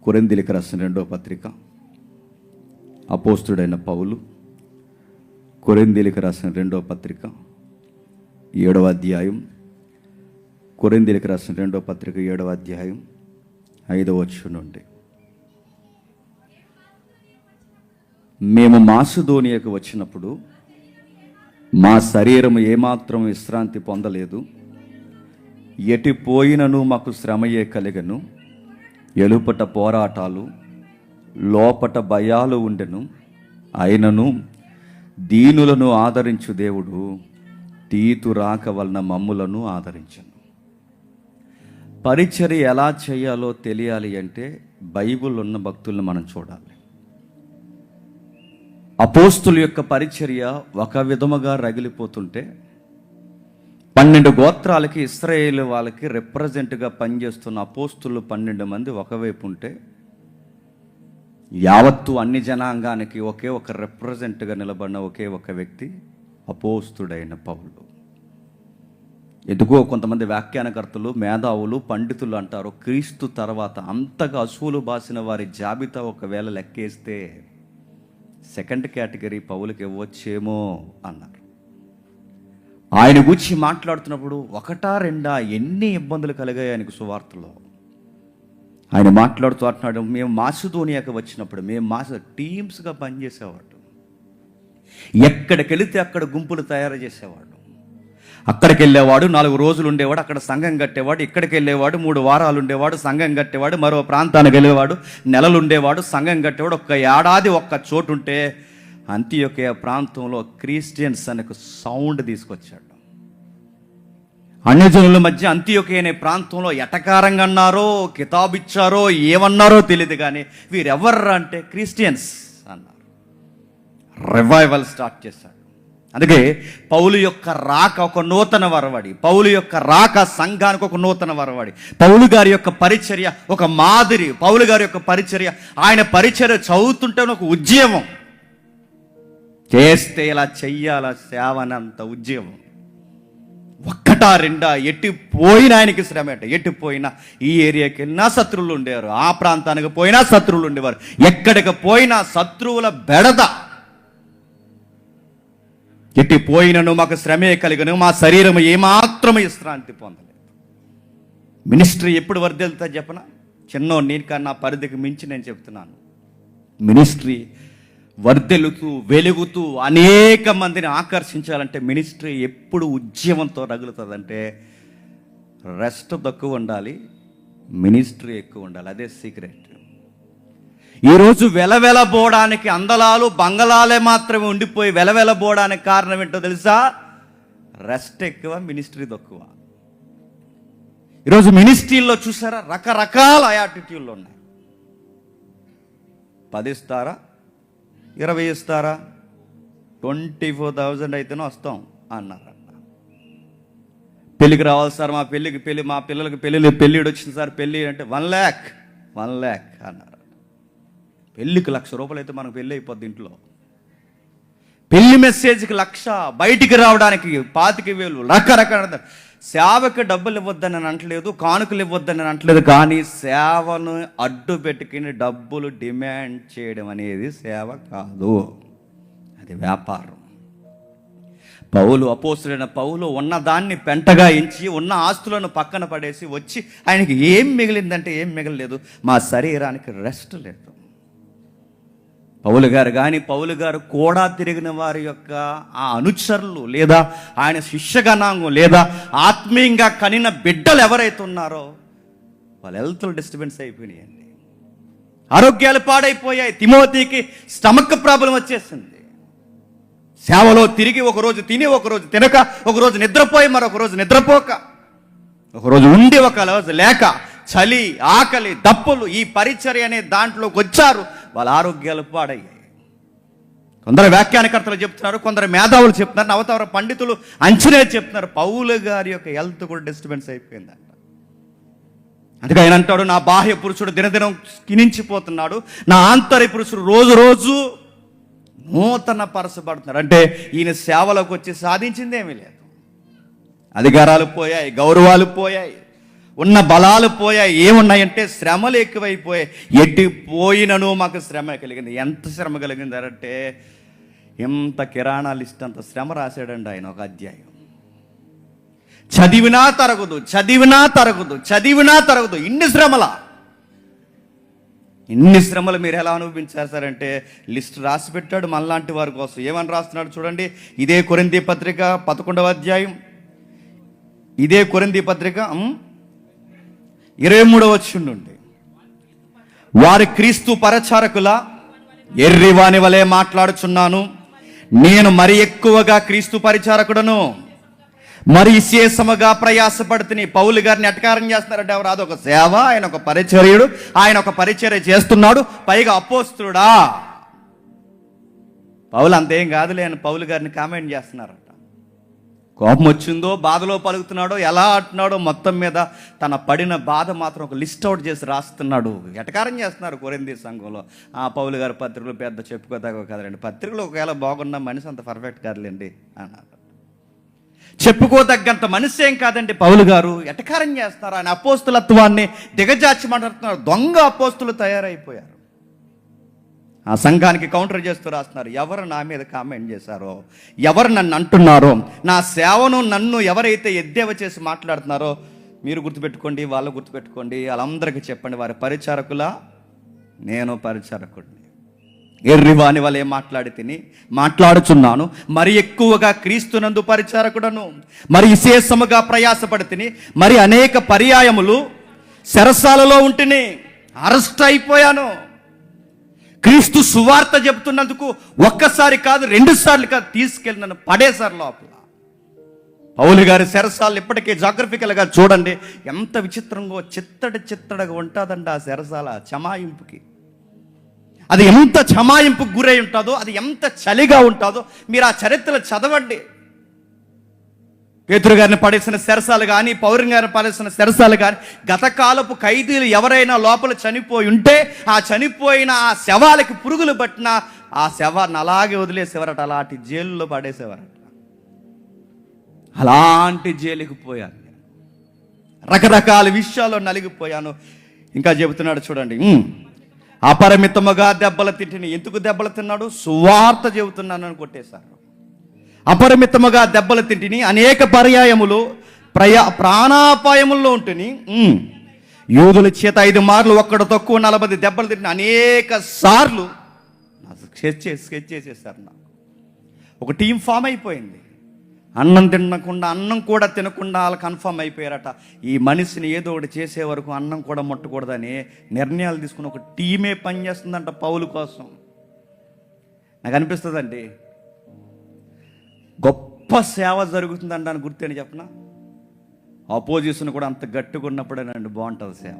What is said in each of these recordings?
కొరింథీయులకు రాసిన 2వ పత్రిక, అపోస్తుడైన పౌలు కొరింథీయులకు రాసిన 2వ పత్రిక 7వ అధ్యాయం, కొరింథీయులకు రాసిన 2వ పత్రిక 7వ అధ్యాయం 5వ వచనం నుండి, మేము మాసిదోనియాకు వచ్చినప్పుడు మా శరీరం ఏమాత్రం విశ్రాంతి పొందలేదు. ఎటు పోయినను మాకు శ్రమయే కలిగను. ఎలుపట పోరాటాలు, లోపట భయాలు ఉండెను. అయినను దీనులను ఆదరించు దేవుడు తీతు రాక వలన మమ్ములను ఆదరించను. పరిచర్య ఎలా చేయాలో తెలియాలి అంటే బైబిల్ ఉన్న భక్తులను మనం చూడాలి. అపోస్తుల యొక్క పరిచర్య ఒక విధముగా రగిలిపోతుంటే 12 గోత్రాలకి, ఇశ్రాయేల్ వాళ్ళకి రిప్రజెంట్గా పనిచేస్తున్న అపోస్తులు 12 మంది ఒకవైపు ఉంటే, యావత్తు అన్ని జనాంగానికి ఒకే ఒక రిప్రజెంట్గా నిలబడిన ఒకే ఒక వ్యక్తి అపోస్తుడైన పౌలు. ఎందుకో కొంతమంది వ్యాఖ్యానకర్తలు, మేధావులు, పండితులు అంటారు, క్రీస్తు తర్వాత అంతగా అసూలు బాసిన వారి జాబితా ఒకవేళ లెక్కేస్తే 2nd కేటగిరీ పౌలుకి ఇవ్వచ్చేమో అన్నారు. ఆయన గురించి మాట్లాడుతున్నప్పుడు 1, 2 ఎన్ని ఇబ్బందులు కలిగాయి ఆయనకు సువార్తలో. ఆయన మాట్లాడుతూ అంటున్నాడు, మేము మాసిదోనియాకి వచ్చినప్పుడు మేము టీమ్స్గా పనిచేసేవాడు. ఎక్కడికి వెళితే అక్కడ గుంపులు తయారు చేసేవాడు. అక్కడికి వెళ్ళేవాడు 4 రోజులు ఉండేవాడు, అక్కడ సంఘం కట్టేవాడు. ఇక్కడికి వెళ్ళేవాడు 3 వారాలు ఉండేవాడు, సంఘం కట్టేవాడు. మరో ప్రాంతానికి వెళ్ళేవాడు, నెలలు ఉండేవాడు, సంఘం కట్టేవాడు. 1 ఏడాది ఒక్క చోటు ఉంటే అంతియోకియ ప్రాంతంలో క్రిస్టియన్స్ అనే సౌండ్ తీసుకొచ్చాడు. అన్యజనుల మధ్య అంతియోకియ అనే ప్రాంతంలో ఎటకారంగా అన్నారో, కితాబిచ్చారో, ఏమన్నారో తెలియదు, కానీ వీరెవర్రా అంటే క్రిస్టియన్స్ అన్నారు. రివైవల్ స్టార్ట్ చేశాడు. అందుకే పౌలు యొక్క రాక ఒక నూతన వరవడి, పౌలు యొక్క రాక సంఘానికి ఒక నూతన వరవడి, పౌలు గారి యొక్క పరిచర్య ఒక మాదిరి, పౌలు గారి యొక్క పరిచర్య, ఆయన పరిచర్య చదువుతుంటే ఒక ఉద్యమం, చేస్తే ఇలా చెయ్యాల సేవనంత ఉద్యమం. 1, 2 ఎటు పోయినా ఆయనకి శ్రమ. ఎటు పోయినా, ఈ ఏరియాకి వెళ్ళినా శత్రువులు ఉండేవారు, ఆ ప్రాంతానికి పోయినా శత్రువులు ఉండేవారు, ఎక్కడికి పోయినా శత్రువుల బెడద. ఎటు పోయినను మాకు శ్రమే కలిగను, మా శరీరం ఏమాత్రం విశ్రాంతి పొందలేదు. మినిస్ట్రీ ఎప్పుడు వర్ధిల్తా చెప్పనా? నేను కన్నా పరిధికి మించి నేను చెప్తున్నాను. మినిస్ట్రీ వర్ధిల్లుతూ వెలుగుతూ అనేక మందిని ఆకర్షించాలంటే మినిస్ట్రీ ఎప్పుడు ఉద్యమంతో రగులుతుందంటే రెస్ట్ తక్కువ ఉండాలి, మినిస్ట్రీ ఎక్కువ ఉండాలి. అదే సీక్రెట్. ఈరోజు వెలవెలబోవడానికి అందలాలు బంగళాలే మాత్రమే ఉండిపోయి వెలవెలబోవడానికి కారణం ఏంటో తెలుసా? రెస్ట్ ఎక్కువ, మినిస్ట్రీ తక్కువ. ఈరోజు మినిస్ట్రీల్లో చూసారా, రకరకాల యాటిట్యూడ్లు ఉన్నాయి. 10 ఇస్తారా, 20 ఇస్తారా, 24,000 అయితేనే వస్తాం అన్నారట. పెళ్ళికి రావాలి సార్, మా పిల్లలకి పెళ్ళిడు వచ్చింది సార్, పెళ్ళి అంటే 1 lakh అన్నారు. పెళ్ళికి ₹1,00,000 అయితే మనకు పెళ్ళి అయిపోద్ది ఇంట్లో. పెళ్లి మెసేజ్కి 1,00,000, బయటికి రావడానికి 25,000, రకరకాల. సేవకి డబ్బులు ఇవ్వద్దని అనట్లేదు, కానుకలు ఇవ్వద్దని అనట్లేదు, కానీ సేవను అడ్డు పెట్టుకుని డబ్బులు డిమాండ్ చేయడం అనేది సేవ కాదు, అది వ్యాపారం. అపోస్తులైన పౌలు ఉన్నదాన్ని పెంటగా ఎంచి, ఉన్న ఆస్తులను పక్కన పడేసి వచ్చి ఆయనకి ఏం మిగిలిందంటే ఏం మిగలలేదు, మా శరీరానికి రెస్ట్ లేదు. పౌలు గారు కూడా తిరిగిన వారి యొక్క ఆ అనుచరులు, లేదా ఆయన శిష్యగణాంగం, లేదా ఆత్మీయంగా కనిన బిడ్డలు ఎవరైతే ఉన్నారో వాళ్ళ హెల్త్లు డిస్టర్బెన్స్ అయిపోయినాయండి, ఆరోగ్యాలు పాడైపోయాయి. తిమోతికి స్టమక్ ప్రాబ్లం వచ్చేసింది. సేవలో తిరిగి ఒకరోజు తిని, ఒకరోజు తినక, ఒకరోజు నిద్రపోయి, మరొక రోజు నిద్రపోక, ఒకరోజు ఉండి, ఒక రోజు లేక, చలి, ఆకలి, దప్పులు, ఈ పరిచర్య అనే దాంట్లోకి వచ్చారు. వాళ్ళ ఆరోగ్యాలు పాడయ్యాయి. కొందరు వ్యాఖ్యానకర్తలు చెప్తున్నారు, కొందరు మేధావులు చెప్తున్నారు, నవతర పండితులు అంచనా చెప్తున్నారు, పౌలు గారి యొక్క హెల్త్ కూడా డిస్టర్బెన్స్ అయిపోయిందంట. అందుకే ఆయన అంటాడు, నా బాహ్య పురుషుడు దినదినం క్షీణించిపోతున్నాడు, నా ఆంతర్య పురుషుడు రోజు రోజు నూతన పరచబడుతున్నాడు. అంటే ఈయన సేవలోకి వచ్చి సాధించిందేమీ లేదు. అధికారాలు పోయాయి, గౌరవాలు పోయాయి, ఉన్న బలాలు పోయాయి. ఏమున్నాయంటే శ్రమలు ఎక్కువైపోయాయి. ఎటు పోయినను మాకు శ్రమ కలిగింది. ఎంత శ్రమ కలిగింది అంటే ఎంత కిరాణా లిస్ట్ అంత శ్రమ రాశాడండి ఆయన ఒక అధ్యాయం. చదివినా తరగదు, చదివినా తరగదు, చదివినా తరగదు. ఇన్ని శ్రమలు మీరు ఎలా అనుభవించేస్తారంటే లిస్ట్ రాసి పెట్టాడు మనలాంటి వారి కోసం. ఏమని రాస్తున్నాడు చూడండి. ఇదే కొరింథీ పత్రిక 11వ అధ్యాయం, ఇదే కొరింథీ పత్రిక 23వ వచనం నుండి, వారి క్రీస్తు పరిచారకుల ఎర్రివాని వలె మాట్లాడుచున్నాను, నేను మరి ఎక్కువగా క్రీస్తు పరిచారకుడను, మరి విశేషముగా ప్రయాసపడుతుని. పౌలు గారిని ఎటకారం చేస్తున్నారంటే ఎవరు? అదొక సేవ, ఆయన ఒక పరిచర్యుడు, ఆయన ఒక పరిచర్య చేస్తున్నాడు, పైగా అపోస్తుడా. పౌలు అంతేం కాదులే అని పౌలు గారిని కామెంట్ చేస్తున్నారట. కోపం వచ్చిందో, బాధలో పలుకుతున్నాడో, ఎలా అంటున్నాడో, మొత్తం మీద తన పడిన బాధ మాత్రం ఒక లిస్ట్ అవుట్ చేసి రాస్తున్నాడు. ఎటకారం చేస్తున్నారు కొరింథీ సంఘంలో. ఆ పౌలు గారి పత్రికలు పెద్ద చెప్పుకోదాకా కదండి, పత్రికలు ఒకవేళ బాగున్న మనిషి అంత పర్ఫెక్ట్ కాదులేండి అన్నారు. చెప్పుకోదగ్గంత మనిషి ఏం కాదండి పౌలు గారు. ఎటకారం చేస్తున్నారు, ఆయన అపోస్తులత్వాన్ని దిగజార్చి మాట్లాడుతున్నారు. దొంగ అపోస్తులు తయారైపోయారు. ఆ సంఘానికి కౌంటర్ చేస్తూ రాస్తున్నారు, ఎవరు నా మీద కామెంట్ చేశారో, ఎవరు నన్ను అంటున్నారో, నా సేవను నన్ను ఎవరైతే ఎద్దేవా చేసి మాట్లాడుతున్నారో మీరు గుర్తుపెట్టుకోండి, వాళ్ళు గుర్తుపెట్టుకోండి, వాళ్ళందరికీ చెప్పండి, వారి పరిచారకులా నేను పరిచారకుడిని. ఎర్రివాని వలె మాట్లాడుచున్నాను, మరి ఎక్కువగా క్రీస్తునందు పరిచారకుడను, మరి విశేషముగా ప్రయాసపడి తిని, మరి అనేక పర్యాయములు చెరసాలలో ఉంటిని, అరెస్ట్ అయిపోయాను. క్రీస్తు సువార్త చెబుతున్నందుకు ఒక్కసారి కాదు, 2 సార్లు కాదు, తీసుకెళ్ళి నన్ను పడేశారు లోపల. పౌలు గారి చెరసాలు ఇప్పటికీ జాగ్రఫికల్గా చూడండి, ఎంత విచిత్రంగా చిత్తడిగా ఉంటుందండి ఆ చెరసాల. చమాయింపుకి అది ఎంత చమాయింపుకు గురై ఉంటుందో, అది ఎంత చలిగా ఉంటుందో మీరు ఆ చరిత్రలు చదవండి. పేతురు గారిని పడేసిన చెరసాలు కానీ, పౌరు గారిని పడేసిన చెరసాలు కానీ, గతకాలపు ఖైదీలు ఎవరైనా లోపల చనిపోయి ఉంటే ఆ చనిపోయిన ఆ శవాలకి పురుగులు పట్టిన ఆ శవాన్ని అలాగే వదిలేసేవారట, అలాంటి జైల్లో పడేసేవారట. అలాంటి జైలుకి పోయాను, రకరకాల విషయాల్లో నలిగిపోయాను. ఇంకా చెబుతున్నాడు చూడండి, అపరిమితముగా దెబ్బలు తింటిని. ఎందుకు దెబ్బలు తిన్నాడు? సువార్త చెబుతున్నాను అని కొట్టేశారు. అపరిమితముగా దెబ్బలు తింటిని, అనేక పర్యాయములు ప్రాణాపాయముల్లో ఉంటుంది. యూదుల చేత 5 మార్లు ఒక్కడు తక్కువ 40 దెబ్బలు తింటిని. అనేక సార్లు స్కెచ్ చేసేసారు. నాకు ఒక టీం ఫామ్ అయిపోయింది. అన్నం కూడా తినకుండా వాళ్ళు కన్ఫర్మ్ అయిపోయారట. ఈ మనిషిని ఏదో ఒకటి చేసే వరకు అన్నం కూడా ముట్టకూడదని నిర్ణయాలు తీసుకుని ఒక టీమే పనిచేస్తుందంట పౌలు కోసం. నాకు అనిపిస్తుందండి, గొప్ప సేవ జరుగుతుందంట అని గుర్తేని చెప్పనా? ఆపోజిషన్ కూడా అంత గట్టిగా ఉన్నప్పుడేనండి బాగుంటుంది సేవ.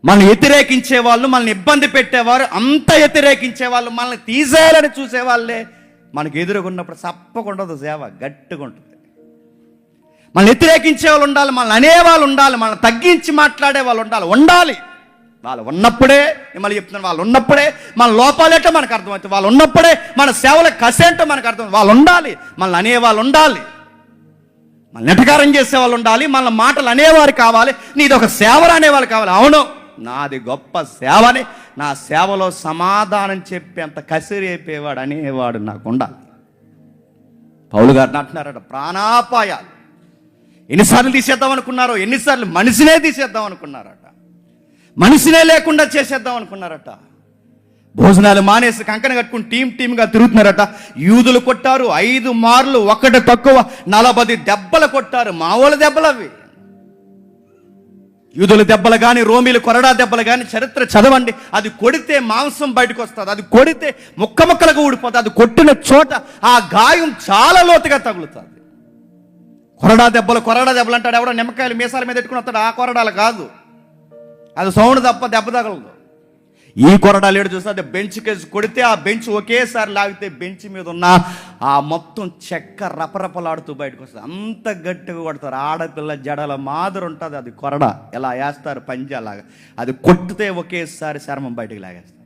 మనల్ని వ్యతిరేకించే వాళ్ళు, మనల్ని ఇబ్బంది పెట్టేవారు, అంత వ్యతిరేకించే వాళ్ళు, మనల్ని తీసేయాలని చూసేవాళ్ళే మనకు ఎదురుగా ఉన్నప్పుడు తప్పకుండా సేవ గట్టిగా ఉంటుంది. మనల్ని వ్యతిరేకించే వాళ్ళు ఉండాలి, మనల్ని అనేవాళ్ళు ఉండాలి, మనల్ని తగ్గించి మాట్లాడే వాళ్ళు ఉండాలి. వాళ్ళు ఉన్నప్పుడే, మళ్ళీ చెప్తున్నాను, వాళ్ళు ఉన్నప్పుడే మన లోపాలేటో మనకు అర్థమవుతుంది. వాళ్ళు ఉన్నప్పుడే మన సేవల కసేంటో మనకు అర్థమవుతుంది. వాళ్ళు ఉండాలి, మనల్ని అనేవాళ్ళు ఉండాలి, మన నెటకారం చేసేవాళ్ళు ఉండాలి, మన మాటలు అనేవారు కావాలి, నీది ఒక సేవలు అనేవాళ్ళు కావాలి. అవును, నాది గొప్ప సేవని, నా సేవలో సమాధానం చెప్పేంత కసిరి అయిపోయేవాడు అనేవాడు నాకు ఉండాలి. పౌలు గారిని అంటున్నారట, ప్రాణాపాయాలు ఎన్నిసార్లు తీసేద్దాం అనుకున్నారో, ఎన్నిసార్లు మనిషినే తీసేద్దాం అనుకున్నారట, మనిషినే లేకుండా చేసేద్దాం అనుకున్నారట. భోజనాలు మానేసి కంకణ కట్టుకుని టీమ్గా తిరుగుతున్నారట. యూదులు కొట్టారు 5 మార్లు, ఒకటి తక్కువ 40 దెబ్బలు కొట్టారు. మామూలు దెబ్బలు అవి. యూదుల దెబ్బలు కానీ, రోమీలు కొరడా దెబ్బలు కానీ చరిత్ర చదవండి. అది కొడితే మాంసం బయటకు వస్తుంది, అది కొడితే ముక్కలుగా ఊడిపోతుంది, అది కొట్టిన చోట ఆ గాయం చాలా లోతుగా తగులుతుంది. కొరడా దెబ్బలు అంటాడు ఎవడో, నిమ్మకాయలు మీసాల మీద పెట్టుకుని వస్తాడు. ఆ కొరడాలు కాదు, అది సౌండ్ తప్ప దెబ్బ తగలదు. ఈ కొరడాలు ఏడు చూస్తే అది బెంచ్ కేసు కొడితే ఆ బెంచ్ ఒకేసారి లాగితే బెంచ్ మీద ఉన్న ఆ మొత్తం చెక్క రపరపలాడుతూ బయటకు వస్తుంది. అంత గట్టిగా కొడతారు. ఆడపిల్ల జడల మాదిరి ఉంటుంది అది కొరడ, ఎలా వేస్తారు పంజాలాగా, అది కొట్టితే ఒకేసారి చర్మం బయటకు లాగేస్తుంది.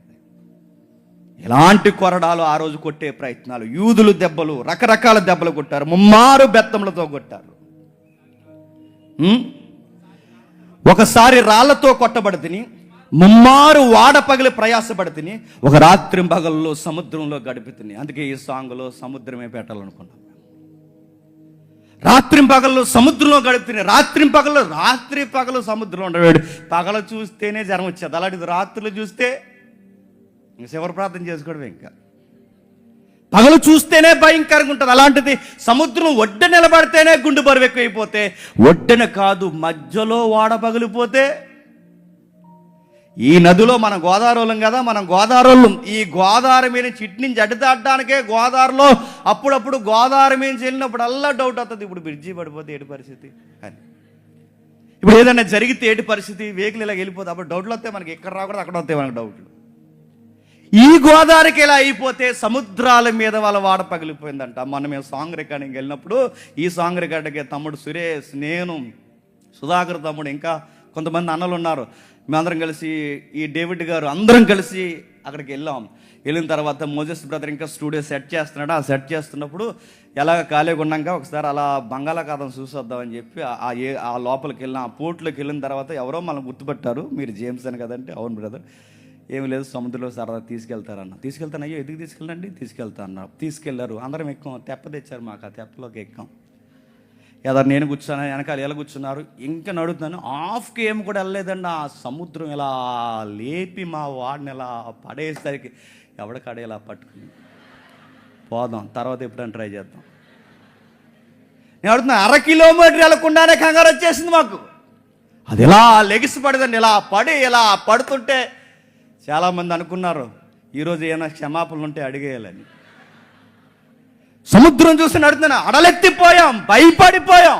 ఎలాంటి కొరడాలు ఆ రోజు కొట్టే ప్రయత్నాలు. యూదులు దెబ్బలు, రకరకాల దెబ్బలు కొట్టారు, ముమ్మారు బెత్తంలతో కొట్టారు. ఒకసారి రాళ్లతో కొట్టబడితిని, ముమ్మారు వాడ పగిలి ప్రయాసపడితిని, ఒక రాత్రి పగల్లో సముద్రంలో గడిపితిని. అందుకే ఈ సాంగ్లో సముద్రమే పెట్టాలనుకున్నాం. రాత్రి పగల్లో సముద్రంలో గడుపుతుంది. రాత్రి పగలు సముద్రంలో ఉండేవాడు. పగలు చూస్తేనే జ్వరం వచ్చేది, అలాంటిది రాత్రులు చూస్తే ఇంక శివర ప్రార్థన చేసుకోవడం. ఇంకా పగలు చూస్తేనే భయంకరంగా ఉంటుంది. అలాంటిది సముద్రం ఒడ్డ నిలబడితేనే గుండు బరువు ఎక్కువైపోతే, ఒడ్డన కాదు మధ్యలో వాడ పగిలిపోతే. ఈ నదిలో మన గోదావరిలం కదా, మనం గోదావరిలం. ఈ గోదావరి మీద చిట్టి నుంచి అడ్డు దాటడానికే గోదావరిలో అప్పుడప్పుడు గోదావరి మీద వెళ్ళినప్పుడల్లా డౌట్ అవుతుంది, ఇప్పుడు బ్రిడ్జి పడిపోతే ఏటి పరిస్థితి అని. ఇప్పుడు ఏదైనా జరిగితే ఏటి పరిస్థితి, వెహికల్ ఇలా వెళ్ళిపోతే అప్పుడు డౌట్లు వస్తాయి మనకి. ఎక్కడ రాకూడదు అక్కడ వస్తాయి మనకు డౌట్లు. ఈ గోదావరికి ఇలా అయిపోతే సముద్రాల మీద వాళ్ళ వాడ పగిలిపోయిందంట. మనం మేము సాంగ్ రికార్డింగ్ వెళ్ళినప్పుడు ఈ సాంగ్ రికార్డింగ్కి తమ్ముడు సురేష్, నేను, సుధాకర్ తమ్ముడు, ఇంకా కొంతమంది అన్నలు ఉన్నారు. మేమందరం కలిసి, ఈ డేవిడ్ గారు అందరం కలిసి అక్కడికి వెళ్ళాం. వెళ్ళిన తర్వాత మోజెస్ బ్రదర్ ఇంకా స్టూడియో సెట్ చేస్తున్నాడు. ఆ సెట్ చేస్తున్నప్పుడు ఎలాగ ఖాళీగా ఉన్నాక ఒకసారి అలా బంగాళాఖాతం చూసొద్దామని చెప్పి ఆ లోపలికి వెళ్ళిన, ఆ పోర్ట్లోకి వెళ్ళిన తర్వాత ఎవరో మనం గుర్తుపట్టారు, మీరు జేమ్స్ అని కదంటే. అవును బ్రదర్, ఏమి లేదు సముద్రంలో సరదా తీసుకెళ్తారన్న. తీసుకెళ్తాను, అయ్యో ఎందుకు తీసుకెళ్ళండి, తీసుకెళ్తా అన్నారు. తీసుకెళ్లారు, అందరం ఎక్కాం. తెప్ప తెచ్చారు మాకు, ఆ తెప్పలోకి ఎక్కాం. ఎదరు నేను కూర్చున్నాను, వెనకాల ఎలా కూర్చున్నారు. ఇంకా నడుతున్నాను, హాఫ్కి ఏమి కూడా వెళ్ళలేదండి. ఆ సముద్రం ఇలా లేపి మా వాడిని ఇలా పడేసరికి ఎవడికాడే ఇలా పట్టుకుని పోదాం, తర్వాత ఎప్పుడైనా ట్రై చేద్దాం. నేను అడుగుతున్నా, 1/2 కిలోమీటర్ వెళ్ళకుండానే కంగారు వచ్చేసింది మాకు. అది ఇలా లెగిసి పడదండి, ఇలా పడి ఇలా పడుతుంటే చాలామంది అనుకున్నారు ఈరోజు ఏమైనా క్షమాపణలు ఉంటే అడిగేయాలని. సముద్రం చూసి నడుతున్నా, అడలెత్తిపోయాం, భయపడిపోయాం.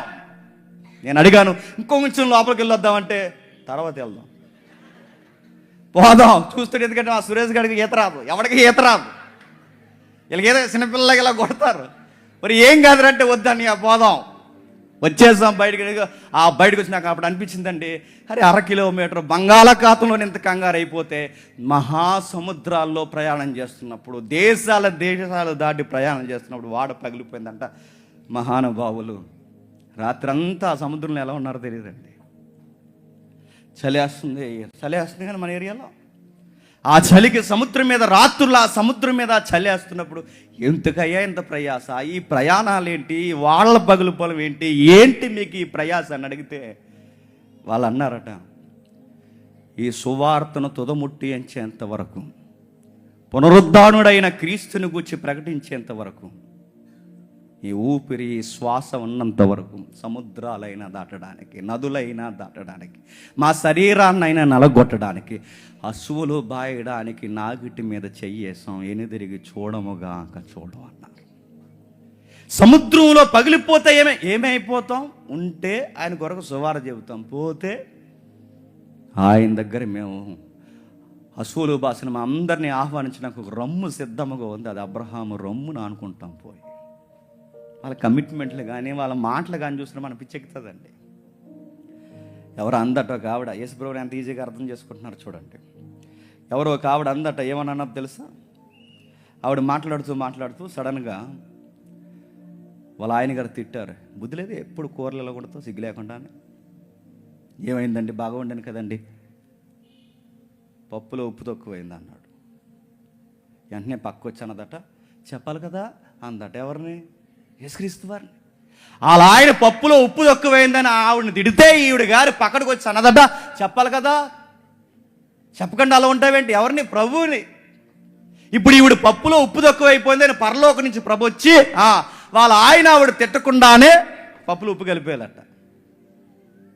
నేను అడిగాను, ఇంకొంచెం లోపలికి వెళ్ళొద్దామంటే తర్వాత వెళ్దాం, పోదాం చూస్తుంటే. ఎందుకంటే మా సురేష్ గారికి ఈత రాదు, ఎవరికి ఈత రాదు. వీళ్ళకి ఏదో చిన్నపిల్లలకి ఇలా కొడతారు. మరి ఏం కాదురంటే వద్దని పోదాం. వచ్చేసాం బయటకి. బయటకు వచ్చి నాకు అప్పుడు అనిపించిందండి, అరే 1/2 కిలోమీటర్ బంగాళాఖాతంలో ఇంత కంగారు అయిపోతే, మహాసముద్రాల్లో ప్రయాణం చేస్తున్నప్పుడు, దేశాలు దాటి ప్రయాణం చేస్తున్నప్పుడు వాడ పగిలిపోయిందంట. మహానుభావులు రాత్రంతా సముద్రంలో ఎలా ఉన్నారో తెలియదండి. చలి వేస్తుంది కానీ మన ఏరియాలో ఆ చలికి సముద్రం మీద రాత్రులు, ఆ సముద్రం మీద చలి వేస్తున్నప్పుడు ఎంతకయ్యా ఇంత ప్రయాస, ఈ ప్రయాణాలు ఏంటి, వాళ్ళ పగులుపోవడం ఏంటి మీకు ఈ ప్రయాస అని అడిగితే వాళ్ళు అన్నారట, ఈ సువార్తను తుదముట్టించేంత వరకు, పునరుద్ధానుడైన క్రీస్తుని గూర్చి ప్రకటించేంత వరకు, ఈ ఊపిరి శ్వాస ఉన్నంత వరకు సముద్రాలైనా దాటడానికి, నదులైనా దాటడానికి, మా శరీరాన్నైనా నలగొట్టడానికి, అసువులు బాయడానికి నాగిటి మీద చెయ్యేసాం, ఎనిదిరిగి చూడముగాక చూడం అన్నారు. సముద్రంలో పగిలిపోతే ఏమైపోతాం, ఉంటే ఆయన కొరకు సువార్త చెబుతాం, పోతే ఆయన దగ్గర మేము అసువులు బాసిన మా అందరినీ ఆహ్వానించడానికి ఒక రొమ్ము సిద్ధముగా ఉంది, అది అబ్రహాము రొమ్మును అనుకుంటాం. పోయి వాళ్ళ కమిట్మెంట్లు కానీ వాళ్ళ మాటలు కానీ చూసినా మన పిచ్చెక్కుతుందండి. ఎవరు అందట ఒక ఆవిడ, యేసుప్రభుని ఎంత ఈజీగా అర్థం చేసుకుంటున్నారు చూడండి. ఎవరో ఒక ఆవిడ అందట, ఏమన్నది తెలుసా? ఆవిడ మాట్లాడుతూ సడన్గా వాళ్ళ ఆయన గారు తిట్టారు. బుద్ధి లేదు, ఎప్పుడు కూరలలో కొడుతూ సిగ్గు లేకుండానే. ఏమైందండి, బాగా వండాను కదండి, పప్పులో ఉప్పు తక్కువైంది అన్నాడు. వెంటనే పక్క వచ్చి అన్నదట, చెప్పాలి కదా అందట. ఎవరిని? యేసుక్రీస్తు వారిని. అలా ఆయన పప్పులో ఉప్పు తక్కువైందని ఆవిడని తిడితే ఈవిడ గారు పక్కడికి వచ్చి అన్నదట, చెప్పాలి కదా, చెప్పకుండా అలా ఉంటావేంటి? ఎవరిని? ప్రభువుని. ఇప్పుడు ఈవిడ పప్పులో ఉప్పు తక్కువైపోయిందని పరలోకం నుంచి ప్రభు వచ్చి వాళ్ళ ఆయన ఆవిడ తిట్టకుండానే పప్పులో ఉప్పు కలిపేయాలట.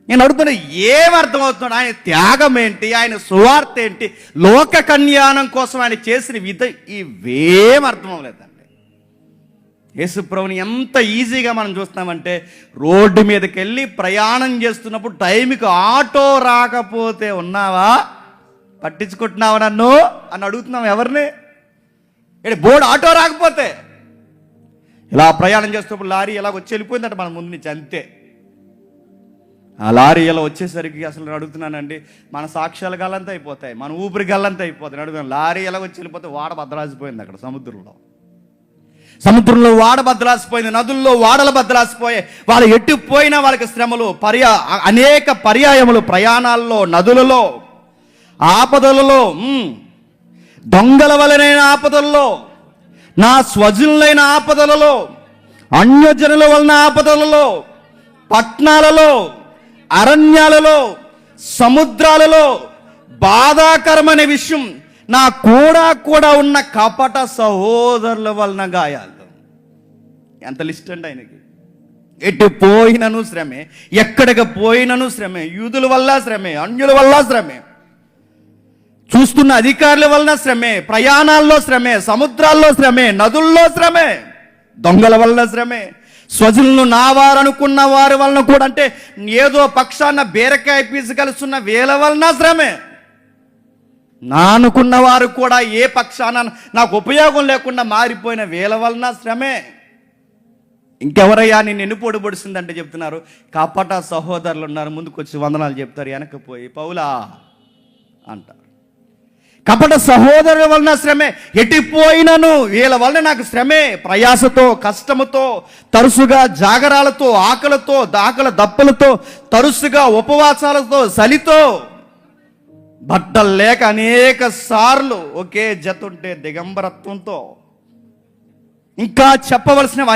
నేను అడుగుతున్నా, ఏమర్థమవుతున్నాడు? ఆయన త్యాగం ఏంటి, ఆయన సువార్త ఏంటి, లోక కళ్యాణం కోసం ఆయన చేసిన ఇవేం అర్థం అవ్వలేదండి. యేసుప్రభుని ఎంత ఈజీగా మనం చూస్తున్నామంటే, రోడ్డు మీదకి వెళ్ళి ప్రయాణం చేస్తున్నప్పుడు టైంకి ఆటో రాకపోతే ఉన్నావా, పట్టించుకుంటున్నావా నన్ను అని అడుగుతున్నాం. ఎవరిని? బోర్డు ఆటో రాకపోతే ఇలా ప్రయాణం చేస్తున్నప్పుడు లారీ ఇలా వచ్చి వెళ్ళిపోయిందంట మన ముందు నుంచి, అంతే. ఆ లారీ ఇలా వచ్చేసరికి అసలు నేను అడుగుతున్నానండి, మన సాక్ష్యాలు గల్లంతా అయిపోతాయి, మన ఊపిరి గల్లంతా అయిపోతాయి. అడుగుతున్నాను, లారీ ఇలా వచ్చి వెళ్ళిపోతే వాడ భద్రాసిపోయింది అక్కడ సముద్రంలో. సముద్రంలో వాడ బద్దలాసిపోయింది, నదుల్లో వాడల బద్దలాసిపోయాయి. వాళ్ళు ఎటు పోయినా వాళ్ళకి శ్రమలు, అనేక పర్యాయములు, ప్రయాణాల్లో, నదులలో, ఆపదలలో, దొంగల వలనైన ఆపదల్లో, నా స్వజనులైన ఆపదలలో, అన్యజనుల వలన ఆపదలలో, పట్టణాలలో, అరణ్యాలలో, సముద్రాలలో, బాధాకరమైన విషయం నా కూడా ఉన్న కపట సహోదరుల వలన గాయాలు. ఎంత లిస్ట్ అండి ఆయనకి. ఎటు పోయినను శ్రమే, ఎక్కడికి పోయినను శ్రమే, యూదుల వల్ల శ్రమే, అన్యుల వల్ల శ్రమే, చూస్తున్న అధికారుల వలన శ్రమే, ప్రయాణాల్లో శ్రమే, సముద్రాల్లో శ్రమే, నదుల్లో శ్రమే, దొంగల వలన శ్రమే, స్వజనులను నా వారు అనుకున్న వారి వలన కూడా, అంటే ఏదో పక్షాన బీరకాయ పీసు కలుస్తున్న వేల వలన శ్రమే, నా అనుకున్న వారు కూడా ఏ పక్షాన నాకు ఉపయోగం లేకుండా మారిపోయిన వేల వలన శ్రమే. ఇంకెవరయ్యా నేను ఎన్నుపోటు పొడిసిందంటే చెప్తున్నారు, కపట సహోదరులు ఉన్నారు. ముందుకు వచ్చి వందనాలు చెప్తారు, వెనకపోయి పౌలా అంటారు. కపట సహోదరుల వలన శ్రమే, ఎటుపోయినను వీళ్ళ వలన నాకు శ్రమే. ప్రయాసతో, కష్టముతో, తరచుగా జాగరాలతో, ఆకలితో, దప్పులతో, తరచుగా ఉపవాసాలతో, చలితో, బట్టలు లేక అనేక సార్లు ఒకే జతుంటే దిగంబరత్వంతో, ఇంకా చెప్పవలసినవి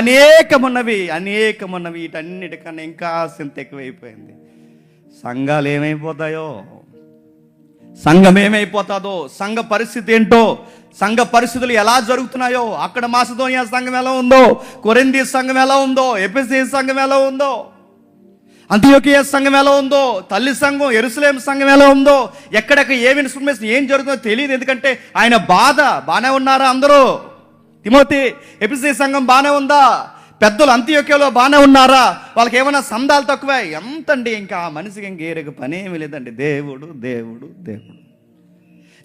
అనేకమున్నవి. వీటన్నిటికన్నా ఇంకా చింత ఎక్కువైపోయింది. సంఘాలు ఏమైపోతాయో, సంఘం ఏమైపోతుందో, సంఘ పరిస్థితి ఏంటో, సంఘ పరిస్థితులు ఎలా జరుగుతున్నాయో, అక్కడ మాసిదోనియా సంఘం ఎలా ఉందో, కొరింథీ సంఘం ఎలా ఉందో, ఎఫెసీ సంఘం ఎలా ఉందో, అంతియోకియా సంఘం ఎలా ఉందో, తల్లి సంఘం యెరూషలేము సంఘం ఎలా ఉందో, ఎక్కడెక్కడ ఏమి ఇన్ఫర్మేషన్ ఏం జరుగుతుందో తెలియదు. ఎందుకంటే ఆయన బాగానే ఉన్నారా అందరూ? తిమోతి, ఎఫెసీ సంఘం బాగానే ఉందా? పెద్దలు అంతియోకియాలో బాగానే ఉన్నారా? వాళ్ళకి ఏమైనా సందాలు తక్కువ? ఎంతండి, ఇంకా ఆ మనిషికి ఇంకేరక పనేమి లేదండి. దేవుడు దేవుడు దేవుడు.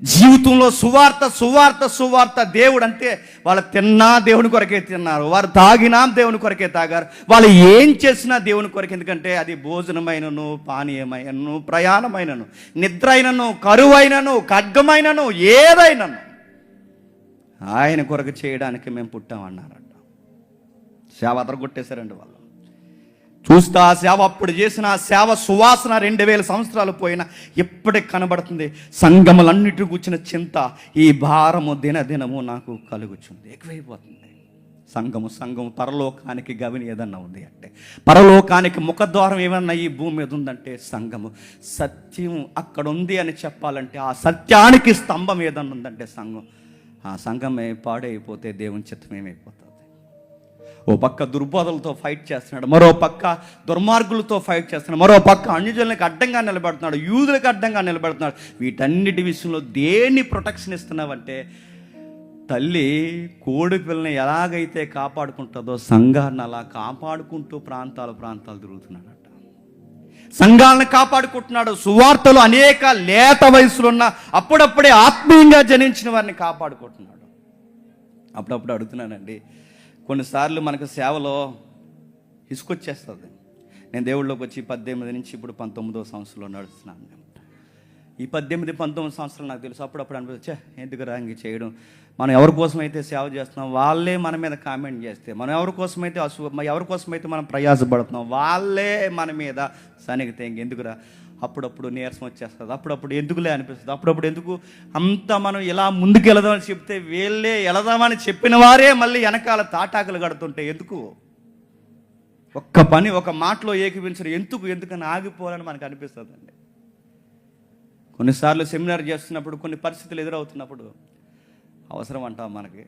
జీవితంలో సువార్త. దేవుడు అంటే వాళ్ళు తిన్నా దేవుని కొరకే తిన్నారు, వారు తాగినా దేవుని కొరకే తాగారు, వాళ్ళు ఏం చేసినా దేవుని కొరకే. ఎందుకంటే అది భోజనమైనను, పానీయమైనను, ప్రయాణమైనను, నిద్ర అయినను, కరువైనను, ఖడ్గమైనను, ఏదైనను ఆయన కొరకు చేయడానికి మేము పుట్టామన్నారట. సేవ అదరగొట్టేశారండి వాళ్ళు. చూస్తే ఆ సేవ, అప్పుడు చేసిన ఆ సేవ సువాసన 2000 సంవత్సరాలు పోయినా ఎప్పటికి కనబడుతుంది. సంఘములన్నిటి కూర్చిన చింత, ఈ భారము దినదినము నాకు కలుగుచుంది, ఎక్కువైపోతుంది. సంఘము పరలోకానికి గవిని ఏదన్నా ఉంది అంటే, పరలోకానికి ముఖద్వారం ఏమన్నా ఈ భూమి మీద ఉందంటే సంఘము. సత్యం అక్కడ ఉంది అని చెప్పాలంటే, ఆ సత్యానికి స్తంభం ఏదన్నా ఉందంటే సంఘం. ఆ సంఘమే పాడైపోతే దేవుని చిత్తం ఏమైపోతుంది? ఓ పక్క దుర్బోధలతో ఫైట్ చేస్తున్నాడు, మరో పక్క దుర్మార్గులతో ఫైట్ చేస్తున్నాడు, మరో పక్క అన్యజనులకు అడ్డంగా నిలబడుతున్నాడు, యూదులకు అడ్డంగా నిలబడుతున్నాడు. వీటన్నిటి విషయంలో దేన్ని ప్రొటెక్షన్ ఇస్తున్నావంటే, తల్లి కోడి పిల్లని ఎలాగైతే కాపాడుకుంటుందో సంఘాన్ని అలా కాపాడుకుంటూ ప్రాంతాలు తిరుగుతున్నాడట. సంఘాలను కాపాడుకుంటున్నాడు. సువార్తలు అనేక లేత వయసులో ఉన్న, అప్పుడప్పుడే ఆత్మీయంగా జనించిన వారిని కాపాడుకుంటున్నాడు. అప్పుడప్పుడు అడుగుతున్నానండి, కొన్నిసార్లు మనకు సేవలో ఇసుకొచ్చేస్తుంది. నేను దేవుళ్ళలోకి వచ్చి 18 నుంచి ఇప్పుడు 19వ సంవత్సరంలో నడుస్తున్నాను. ఈ 18-19 సంవత్సరాలు నాకు తెలుసు. అప్పుడప్పుడు అనిపిస్తే ఎందుకు రాంగి చేయడం, మనం ఎవరి కోసమైతే సేవ చేస్తున్నాం వాళ్ళే మన మీద కామెంట్ చేస్తే, మనం ఎవరి కోసమైతే మనం ప్రయాసపడుతున్నాం వాళ్ళే మన మీద సనిగితే ఇంకెందుకురా. అప్పుడప్పుడు నీరసం వచ్చేస్తుంది, అప్పుడప్పుడు ఎందుకులే అనిపిస్తుంది, అప్పుడప్పుడు ఎందుకు అంత మనం ఇలా ముందుకు వెళదామని చెప్తే వీళ్ళే వెళదామని చెప్పిన వారే మళ్ళీ వెనకాల తాటాకులు కడుతుంటే ఎందుకు? ఒక మాటలో ఏకీపించరు, ఎందుకని ఆగిపోవాలని మనకు అనిపిస్తుందండి. కొన్నిసార్లు సెమినార్ చేస్తున్నప్పుడు కొన్ని పరిస్థితులు ఎదురవుతున్నప్పుడు అవసరం అంటాం మనకి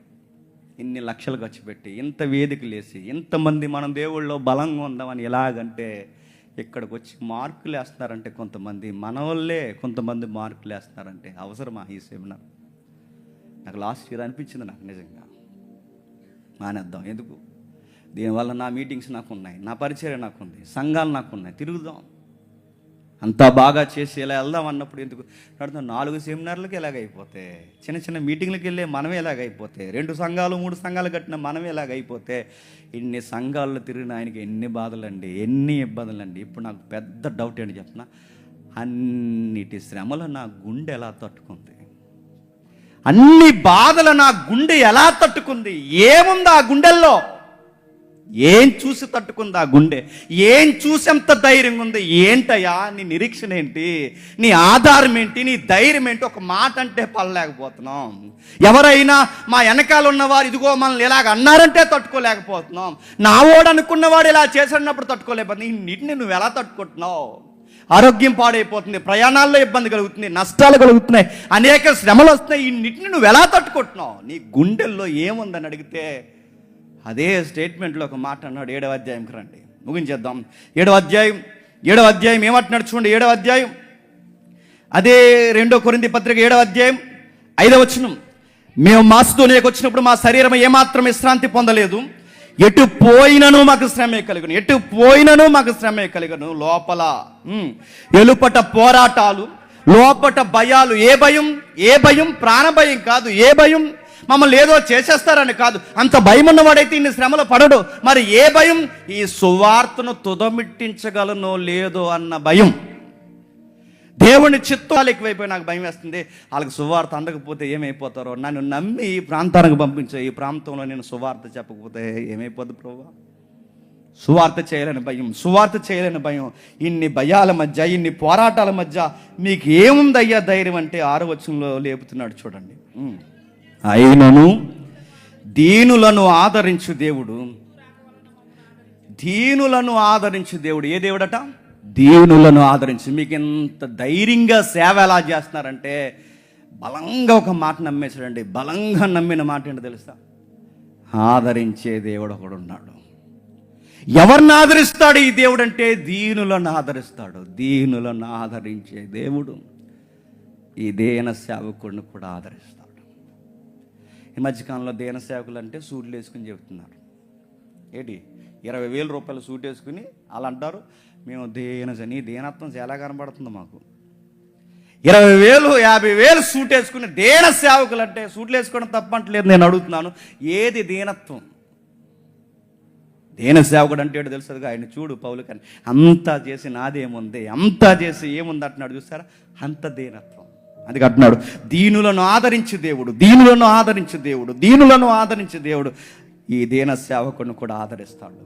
ఇన్ని లక్షలు ఖర్చు పెట్టి, ఇంత వేదికలు వేసి, ఇంతమంది మనం దేవుళ్ళలో బలంగా ఉందామని ఎలాగంటే, ఇక్కడికి వచ్చి మార్కులు వేస్తున్నారంటే కొంతమంది, మన వాళ్ళే కొంతమంది మార్కులు వేస్తున్నారంటే అవసరమా ఈ సెమినార్? నాకు లాస్ట్ ఇయర్ అనిపించింది, నాకు నిజంగా మానేద్దాం. ఎందుకు? దీనివల్ల నా మీటింగ్స్ నాకు ఉన్నాయి, నా పరిచర్య నాకు ఉంది, సంఘాలు నాకు ఉన్నాయి, తిరుగుదాం, అంతా బాగా చేసి ఇలా వెళ్దాం అన్నప్పుడు ఎందుకు నడుతాం? 4 సెమినార్లకి ఎలాగైపోతే, చిన్న మీటింగ్లకి వెళ్ళే మనమే ఎలాగైపోతే, 2 సంఘాలు 3 సంఘాలు కట్టిన మనమే ఎలాగైపోతే, ఇన్ని సంఘాల్లో తిరిగిన ఆయనకి ఎన్ని బాధలండి, ఎన్ని ఇబ్బందులండి. ఇప్పుడు నాకు పెద్ద డౌట్ ఏంటి చెప్పిన, అన్నిటి శ్రమలు నా గుండె ఎలా తట్టుకుంది, అన్ని బాధలు నా గుండె ఎలా తట్టుకుంది? ఏముంది ఆ గుండెల్లో? ఏం చూసి తట్టుకుంది ఆ గుండె? ఏం చూసి ఎంత ధైర్యంగా ఉంది? ఏంటయ్యా నీ నిరీక్షణ ఏంటి? నీ ఆధారం ఏంటి? నీ ధైర్యం ఏంటి? ఒక మాట అంటే పడలేకపోతున్నాం. ఎవరైనా మా వెనకాల ఉన్నవారు ఇదిగో మనల్ని ఇలాగ అన్నారంటే తట్టుకోలేకపోతున్నాం. నా ఓడు అనుకున్నవాడు ఇలా చేసినప్పుడు తట్టుకోలేకపోతుంది. నీటిని నువ్వు ఎలా తట్టుకుంటున్నావు? ఆరోగ్యం పాడైపోతుంది, ప్రయాణాల్లో ఇబ్బంది కలుగుతుంది, నష్టాలు కలుగుతున్నాయి, అనేక శ్రమలు వస్తున్నాయి. ఈ నీటిని నువ్వు ఎలా తట్టుకుంటున్నావు? నీ గుండెల్లో ఏముందని అడిగితే అదే స్టేట్మెంట్లో ఒక మాట అన్నాడు. 7వ అధ్యాయంకి రండి, ముగించేద్దాం. 7వ అధ్యాయం ఏమంటున్నాడు చూడండి. 7వ అధ్యాయం అదే 2 కొరింథీ పత్రిక 7వ అధ్యాయం 5వ వచనం. మేము మాసిదోనియాకు వచ్చినప్పుడు మా శరీరం ఏమాత్రం విశ్రాంతి పొందలేదు. ఎటు పోయినను మాకు శ్రమే కలుగును. లోపల ఎలుపట పోరాటాలు, లోపట భయాలు. ఏ భయం? ప్రాణభయం కాదు. ఏ భయం? మమ్మల్ని ఏదో చేసేస్తారని కాదు. అంత భయం ఉన్నవాడైతే ఇన్ని శ్రమలు పడడు. మరి ఏ భయం? ఈ సువార్తను తుదమిట్టించగలనో లేదో అన్న భయం. దేవుని చిత్తాలు ఎక్కువైపోయి నాకు భయం వేస్తుంది. వాళ్ళకి సువార్త అందకపోతే ఏమైపోతారో, నన్ను నమ్మి ఈ ప్రాంతానికి పంపించే, ఈ ప్రాంతంలో నేను సువార్త చెప్పకపోతే ఏమైపోద్ది ప్రభువా? సువార్త చేయలేని భయం. ఇన్ని భయాల మధ్య, ఇన్ని పోరాటాల మధ్య మీకు ఏముందయ్యా ధైర్యం అంటే 6వ వచనంలో లేపుతున్నాడు చూడండి. అయినను దీనులను ఆదరించు దేవుడు. ఏ దేవుడట? దీనులను ఆదరించి. మీకు ఎంత ధైర్యంగా సేవ ఎలా చేస్తున్నారంటే బలంగా ఒక మాట నమ్మేశాడండి. బలంగా నమ్మిన మాట ఏంటో తెలుసా? ఆదరించే దేవుడు ఒకడు ఉన్నాడు. ఎవరిని ఆదరిస్తాడు ఈ దేవుడు అంటే? దీనులను ఆదరిస్తాడు. దీనులను ఆదరించే దేవుడు ఈ దేన సేవకుడిని కూడా ఆదరిస్తాడు. ఈ మధ్యకాలంలో దేన సేవకులు అంటే సూట్లు వేసుకుని చెబుతున్నారు. ఏంటి 20,000 రూపాయలు సూట్ వేసుకుని అలా అంటారు, మేము నీ దేనత్వం చాలా కనబడుతుంది మాకు. 20,000 50,000 సూట్ వేసుకుని దేన సేవకులు అంటే, సూట్లు వేసుకోవడం తప్పంటలేదు, నేను అడుగుతున్నాను, ఏది దీనత్వం? దేన సేవకుడు అంటే ఏంటో తెలుస్తుందిగా. ఆయన చూడు పౌలు కానీ అంతా చేసి నాదేముంది, అంతా చేసి ఏముంది అంటున్నాడు చూస్తారా? అంత దీనత్వం. అందుకే అంటున్నాడు దీనులను ఆదరించే దేవుడు ఈ దీన సేవకుడిని కూడా ఆదరిస్తాడు.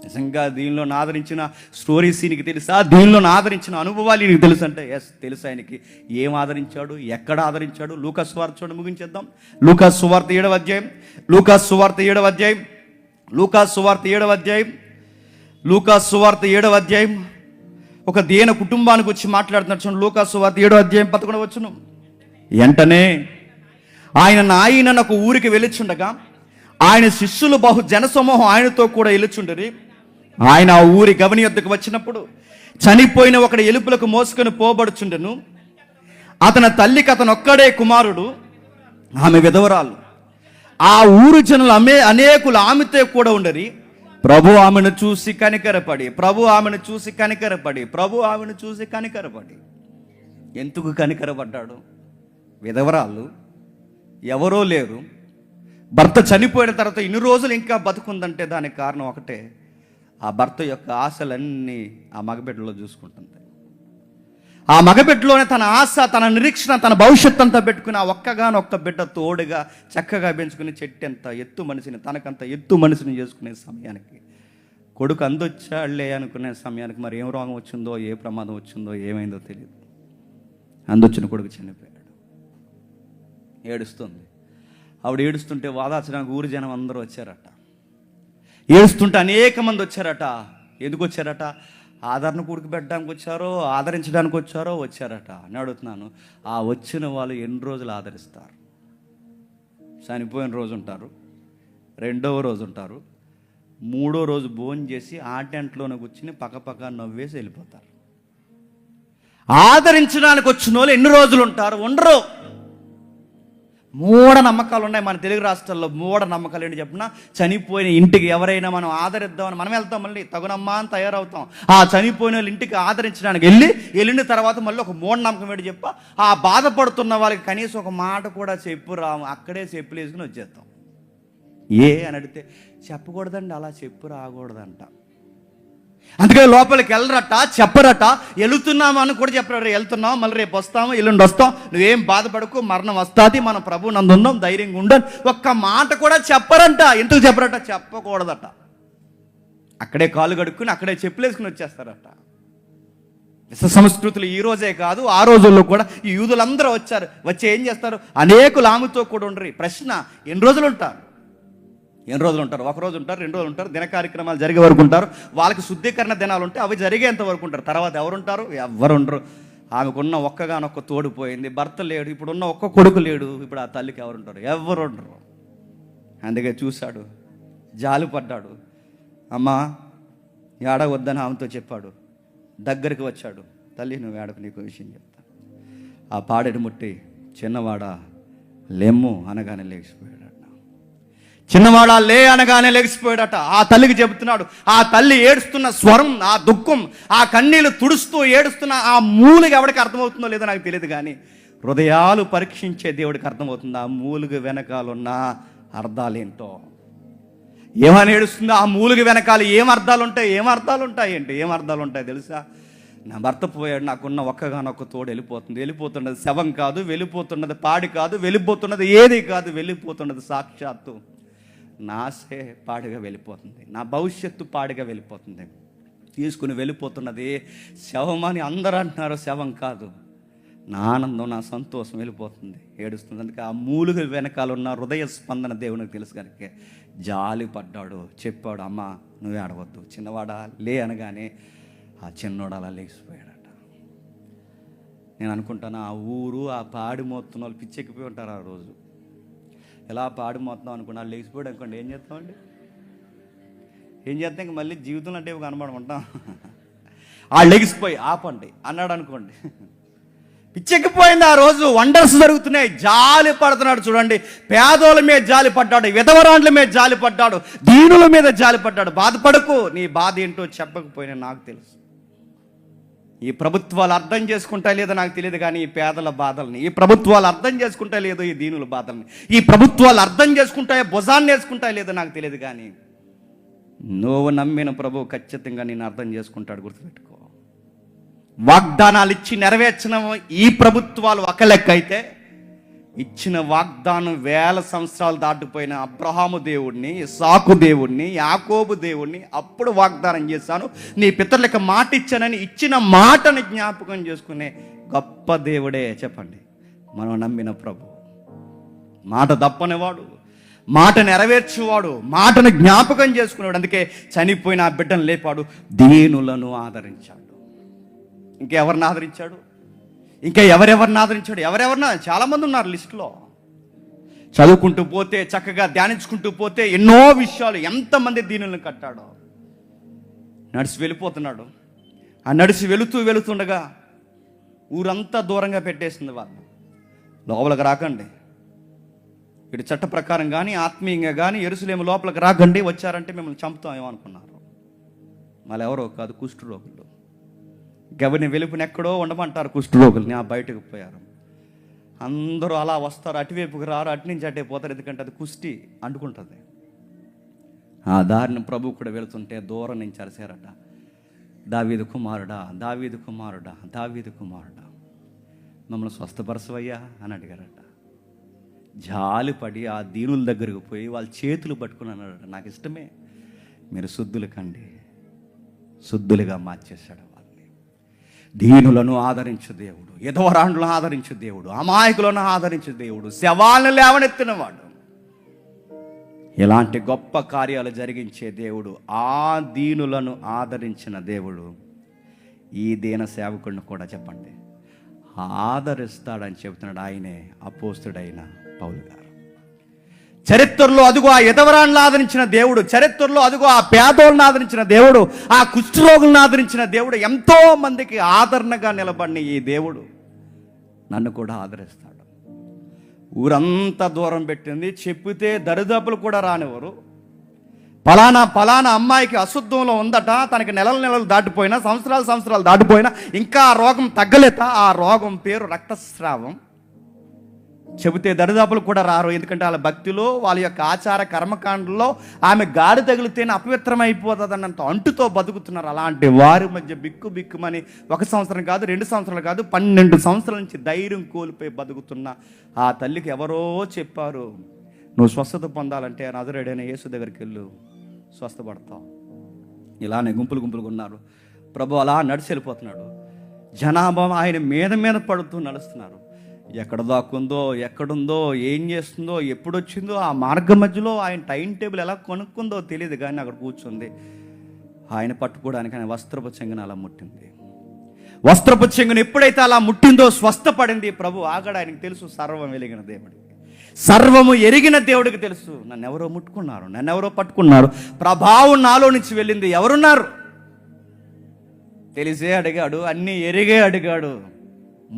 నిజంగా దీనిలో ఆదరించిన స్టోరీస్ నీకు తెలుసా? దీనిలో ఆదరించిన అనుభవాలు నీకు తెలుసు అంటే తెలుసు. ఆయనకి ఏం ఆదరించాడు, ఎక్కడ ఆదరించాడు? లూకాసు వార్త చూడండి, ముగించేద్దాం. లూకాసు వార్త 7వ అధ్యాయం ఒక దేన కుటుంబానికి వచ్చి మాట్లాడుతున్నాడు చూడండి. లూకాసు వార్త 7వ అధ్యాయం 11వ వచనం. వెంటనే ఆయన ఒక ఊరికి వెళ్ళుచుండగా ఆయన శిష్యులు బహు జనసమూహం ఆయనతో కూడా వెళ్ళుచుండరి. ఆయన ఆ ఊరి గవని యొద్దకు వచ్చినప్పుడు చనిపోయిన ఒకడు ఎలుపులకు మోసుకొని పోబడుచుండెను. అతని తల్లికి అతనొక్కడే కుమారుడు, ఆమె విధవరాలు. ఆ ఊరు జనులు అనేకులు ఆమెతో కూడా ఉండరి. ప్రభు ఆమెను చూసి కనికరపడి ఎందుకు కనికరపడ్డాడు? విధవరాలు, ఎవరో లేరు, భర్త చనిపోయిన తర్వాత ఇన్ని రోజులు ఇంకా బతుకుందంటే దానికి కారణం ఒకటే, ఆ భర్త యొక్క ఆశలన్నీ ఆ మగబిడ్డలో చూసుకుంటుంది. ఆ మగబిడ్డలోనే తన ఆశ, తన నిరీక్షణ, తన భవిష్యత్తు అంతా పెట్టుకుని ఆ ఒక్క బిడ్డ తోడుగా చక్కగా పెంచుకుని చెట్టెంత ఎత్తు మనిషిని, తనకంత ఎత్తు మనిషిని చేసుకునే సమయానికి కొడుకు అందొచ్చాళ్లే అనుకునే సమయానికి మరి ఏం రోగం వచ్చిందో, ఏ ప్రమాదం వచ్చిందో, ఏమైందో తెలియదు. అందొచ్చిన కొడుకు చనిపోయాడు. ఏడుస్తుంది. ఆవిడ ఏడుస్తుంటే వాదాచడానికి ఊరి జనం అందరూ వచ్చారట. ఏడుస్తుంటే అనేక మంది వచ్చారట. ఎందుకు వచ్చారట? ఆదరణ కూడుకుపెట్టడానికి వచ్చారో, ఆదరించడానికి వచ్చారట అని అడుగుతున్నాను. ఆ వచ్చిన వాళ్ళు ఎన్ని రోజులు ఆదరిస్తారు? చనిపోయిన రోజు ఉంటారు, 2వ రోజు ఉంటారు, 3వ రోజు భోజనం చేసి ఆ టెంట్లోనే కూర్చుని పక్క నవ్వేసి వెళ్ళిపోతారు. ఆదరించడానికి వచ్చిన వాళ్ళు ఎన్ని రోజులు ఉంటారు? ఉండరు. మూఢనమ్మకాలు ఉన్నాయి మన తెలుగు రాష్ట్రాల్లో. మూఢనమ్మకాలు ఏంటి చెప్పిన? చనిపోయిన ఇంటికి ఎవరైనా మనం ఆదరిద్దామని మనం వెళ్తాం, మళ్ళీ తగునమ్మా అని తయారవుతాం. ఆ చనిపోయిన వాళ్ళ ఇంటికి ఆదరించడానికి వెళ్ళిన తర్వాత మళ్ళీ ఒక మూఢనమ్మకం ఏంటి చెప్ప, ఆ బాధపడుతున్న వాళ్ళకి కనీసం ఒక మాట కూడా చెప్పురాము, అక్కడే చెప్పులు వేసుకుని వచ్చేస్తాం. అని అడిగితే చెప్పకూడదండి, అలా చెప్పు రాకూడదంట. అందుకే లోపలికి వెళ్ళరట, చెప్పరట. వెళుతున్నాము అని కూడా చెప్పరు. వెళ్తున్నాం, మళ్ళీ రేపు వస్తాము, ఎల్లుండి వస్తాం, నువ్వేం బాధపడకు, మరణం వస్తుంది, మన ప్రభు నందు ఉందాం, ధైర్యంగా ఉండని ఒక్క మాట కూడా చెప్పరంట. ఎందుకు చెప్పరట? చెప్పకూడదట. అక్కడే కాలు కడుక్కుని అక్కడే చెప్పులేసుకుని వచ్చేస్తారట. విశ్వ సంస్కృతులు ఈ రోజే కాదు, ఆ రోజుల్లో కూడా ఈ యూదులందరూ వచ్చారు. వచ్చి ఏం చేస్తారు? అనేకులు ఆమెతో కూడా ఉండరు. ప్రశ్న, ఎన్ని రోజులు ఉంటారు? ఒక రోజు ఉంటారు, 2 రోజులు ఉంటారు, దిన కార్యక్రమాలు జరిగే వరకు ఉంటారు. వాళ్ళకి శుద్ధీకరణ దినాలు ఉంటాయి, అవి జరిగేంత వరకు ఉంటారు. తర్వాత ఎవరుంటారు? ఎవ్వరు ఉండరు. ఆమెకున్న ఒక్కగానొక్క తోడు పోయింది, భర్త లేడు, ఇప్పుడున్న ఒక్క కొడుకు లేడు. ఇప్పుడు ఆ తల్లికి ఎవరుంటారు? ఎవ్వరు ఉండరు. అందుకే చూశాడు, జాలిపడ్డాడు. అమ్మా ఏడ వద్దని ఆమెతో చెప్పాడు. దగ్గరికి వచ్చాడు. తల్లి, నువ్వు ఏడకు, నీకు విషయం చెప్తా. ఆ పాడెడు ముట్టి, చిన్నవాడా లెమ్ము అనగానే లేచిపోయాడట. చిన్నవాడా లే అనగానే లేచిపోయాడట. ఆ తల్లికి చెబుతున్నాడు. ఆ తల్లి ఏడుస్తున్న స్వరం, ఆ దుఃఖం, ఆ కన్నీళ్లు తుడుస్తూ ఏడుస్తున్న ఆ మూలుగు ఎవరికి అర్థమవుతుందో లేదో నాకు తెలియదు, కానీ హృదయాలు పరీక్షించే దేవుడికి అర్థమవుతుంది ఆ మూలుగు వెనకాలన్న అర్థాలేంటో. ఏమని ఏడుస్తుందో ఆ మూలుగు వెనకాల ఏం అర్థాలు ఉంటాయి? ఏం అర్థాలు ఉంటాయి తెలుసా? నా భర్త పోయాడు, నాకున్న ఒక్కగానొక్క తోడు వెళ్ళిపోతున్నది శవం కాదు, వెళ్ళిపోతున్నది పాడి కాదు, వెళ్ళిపోతున్నది ఏది కాదు, వెళ్ళిపోతున్నది సాక్షాత్తు నాసే పాడిగా వెళ్ళిపోతుంది, నా భవిష్యత్తు పాడిగా వెళ్ళిపోతుంది. తీసుకుని వెళ్ళిపోతున్నది శవం అని అందరూ అంటున్నారు, శవం కాదు. నా ఆనందం, నా సంతోషం వెళ్ళిపోతుంది, ఏడుస్తుంది. అందుకే ఆ మూలుగు వెనకాల ఉన్న హృదయ స్పందన దేవునికి తెలుసు కనుక జాలి పడ్డాడు. చెప్పాడు, అమ్మ నువ్వే అడవద్దు, చిన్నవాడా లే అనగానే ఆ చిన్నోడు అలా లేచిపోయాడట. నేను అనుకుంటాను, ఆ ఊరు ఆ పాడి మోస్తున్న వాళ్ళు పిచ్చెక్కిపోయి ఉంటారు ఆ రోజు. ఎలా పాడి మోస్తున్నాం అనుకున్నా, లేచిపోయాడు అనుకోండి, ఏం చేస్తామండి? ఏం చేస్తాం? ఇంక మళ్ళీ జీవితంలో అంటే కనబడమంటాం. ఆ లెగిసిపోయి ఆపండి అన్నాడు అనుకోండి, పిచ్చెక్కిపోయింది. ఆ రోజు వండర్స్ జరుగుతున్నాయి. జాలి పడుతున్నాడు చూడండి. పేదోళ్ళ మీద జాలి పడ్డాడు, విధవరాండ్ల మీద జాలి పడ్డాడు, దీనుల మీద జాలి పడ్డాడు. బాధపడకు, నీ బాధ ఏంటో చెప్పకపోయినా నాకు తెలుసు. ఈ ప్రభుత్వాలు అర్థం చేసుకుంటా లేదో నాకు తెలియదు, కానీ ఈ పేదల బాధల్ని ఈ ప్రభుత్వాలు అర్థం చేసుకుంటా లేదో, ఈ దీనుల బాధల్ని ఈ ప్రభుత్వాలు అర్థం చేసుకుంటాయో, భుజాన్ని వేసుకుంటా లేదో నాకు తెలియదు, కానీ నువ్వు నమ్మిన ప్రభు ఖచ్చితంగా నేను అర్థం చేసుకుంటాడు. గుర్తుపెట్టుకో. వాగ్దానాలు ఇచ్చి నెరవేర్చిన ఈ ప్రభుత్వాలు ఒక లెక్క అయితే, ఇచ్చిన వాగ్దానం 1000 సంవత్సరాలు దాటిపోయిన అబ్రహాము దేవుడిని, ఇస్సాకు దేవుడిని, యాకోబు దేవుడిని అప్పుడు వాగ్దానం చేశాను, నీ పితరులకు మాట ఇచ్చానని ఇచ్చిన మాటని జ్ఞాపకం చేసుకునే గొప్ప దేవుడే. చెప్పండి, మనం నమ్మిన ప్రభు. మాట తప్పనివాడు, మాట నెరవేర్చేవాడు, మాటను జ్ఞాపకం చేసుకునేవాడు. అందుకే చనిపోయిన ఆ బిడ్డను లేపాడు, దీనులను ఆదరించాడు. ఇంకెవరిని ఆదరించాడు? ఎవరెవరిని ఆదరించాడు? చాలామంది ఉన్నారు లిస్టులో. చదువుకుంటూ పోతే, చక్కగా ధ్యానించుకుంటూ పోతే ఎన్నో విషయాలు, ఎంతమంది దీనులను కట్టాడో. నడిచి వెళ్ళిపోతున్నాడు. ఆ నడిచి వెళుతుండగా ఊరంతా దూరంగా పెట్టేసింది వాళ్ళు. లోపలికి రాకండి, ఇటు చట్ట ప్రకారం కానీ ఆత్మీయంగా కానీ యెరూషలేము లోపలికి రాకండి, వచ్చారంటే మిమ్మల్ని చంపుతామేమో అనుకున్నారు. మళ్ళీ ఎవరో కాదు, కుష్ఠరోగులు. గవిని వెలుపుని ఎక్కడో ఉండమంటారు కుష్ఠరోగుల్ని. ఆ బయటకు పోయారు. అందరూ అలా వస్తారు, అటువైపుకి రారు, అటు నుంచి అటే పోతారు, ఎందుకంటే అది కుష్టి అంటుకుంటుంది. ఆ దారిని ప్రభు కూడా వెళుతుంటే దూరం నుంచి అరిసారట, దావీదు కుమారుడా, దావీదు కుమారుడా, దావీదు కుమారుడా, మమ్మల్ని స్వస్థపరచవయ్యా అని అడిగారట. జాలిపడి ఆ దీనుల దగ్గరకు పోయి వాళ్ళ చేతులు పట్టుకుని అన్నారట, నాకు ఇష్టమే, మీరు శుద్ధులు కండి. శుద్ధులుగా మార్చేశాడు. దీనులను ఆదరించు దేవుడు, విధవరాండ్లను ఆదరించు దేవుడు, అమాయకులను ఆదరించు దేవుడు, శవాలను లేవనెత్తినవాడు, ఇలాంటి గొప్ప కార్యాలు జరిగించే దేవుడు, ఆ దీనులను ఆదరించిన దేవుడు ఈ దీన సేవకుడిని కూడా చెప్పండి ఆదరిస్తాడని చెబుతున్నాడు. ఆయనే అపోస్తుడైన పౌలు గారు. చరిత్రలో అదుగో ఆ విధవరాండ్లను ఆదరించిన దేవుడు, చరిత్రలో అదుగో ఆ పేదోళ్ళని ఆదరించిన దేవుడు, ఆ కుష్ఠరోగులను ఆదరించిన దేవుడు, ఎంతో మందికి ఆదరణగా నిలబడిన ఈ దేవుడు నన్ను కూడా ఆదరిస్తాడు. ఊరంతా దూరం పెట్టింది, చెప్పితే దరిదాపులు కూడా రానివ్వరు. పలానా అమ్మాయికి అశుద్ధంలో ఉందట, తనకి నెలలు దాటిపోయినా, సంవత్సరాలు దాటిపోయినా ఇంకా ఆ రోగం తగ్గలేట. ఆ రోగం పేరు రక్తస్రావం. చెబితే దరిదాపులు కూడా రారు. ఎందుకంటే వాళ్ళ భక్తిలో, వాళ్ళ యొక్క ఆచార కర్మకాండలో ఆమె గాడి తగిలితేనే అపవిత్రం అయిపోతుంది అన్నంత అంటుతో బతుకుతున్నారు. అలాంటి వారి మధ్య బిక్కుమని 1 సంవత్సరం కాదు, 2 సంవత్సరాలు కాదు, 12 సంవత్సరాల నుంచి ధైర్యం కోల్పోయి బతుకుతున్న ఆ తల్లికి ఎవరో చెప్పారు, నువ్వు స్వస్థత పొందాలంటే నజరేయుడైన యేసు దగ్గరికి వెళ్ళు, స్వస్థపడతావు. ఇలానే గుంపులుగా ఉన్నారు. ప్రభు అలా నడిచి వెళ్ళిపోతున్నాడు. జనాభా ఆయన మీద పడుతూ నడుస్తున్నారు. ఎక్కడ దాక్కుందో, ఎక్కడుందో, ఏం చేస్తుందో, ఎప్పుడు వచ్చిందో, ఆ మార్గం మధ్యలో ఆయన టైం టేబుల్ ఎలా కొనుక్కుందో తెలియదు. కానీ అక్కడ కూర్చుంది. ఆయన పట్టుకోవడానికి ఆయన వస్త్రపు చెంగును అలా ముట్టింది. వస్త్రపు చెంగును ఎప్పుడైతే అలా ముట్టిందో స్వస్థపడింది. ప్రభు ఆగడ ఆయనకు తెలుసు, సర్వం వెలిగిన దేవుడికి, సర్వము ఎరిగిన దేవుడికి తెలుసు, నన్ను ఎవరో ముట్టుకున్నారు, నన్ను ఎవరో పట్టుకున్నారు. ప్రభావం నాలో నుంచి వెళ్ళింది. ఎవరున్నారు తెలిసే అడిగాడు, అన్నీ ఎరిగే అడిగాడు,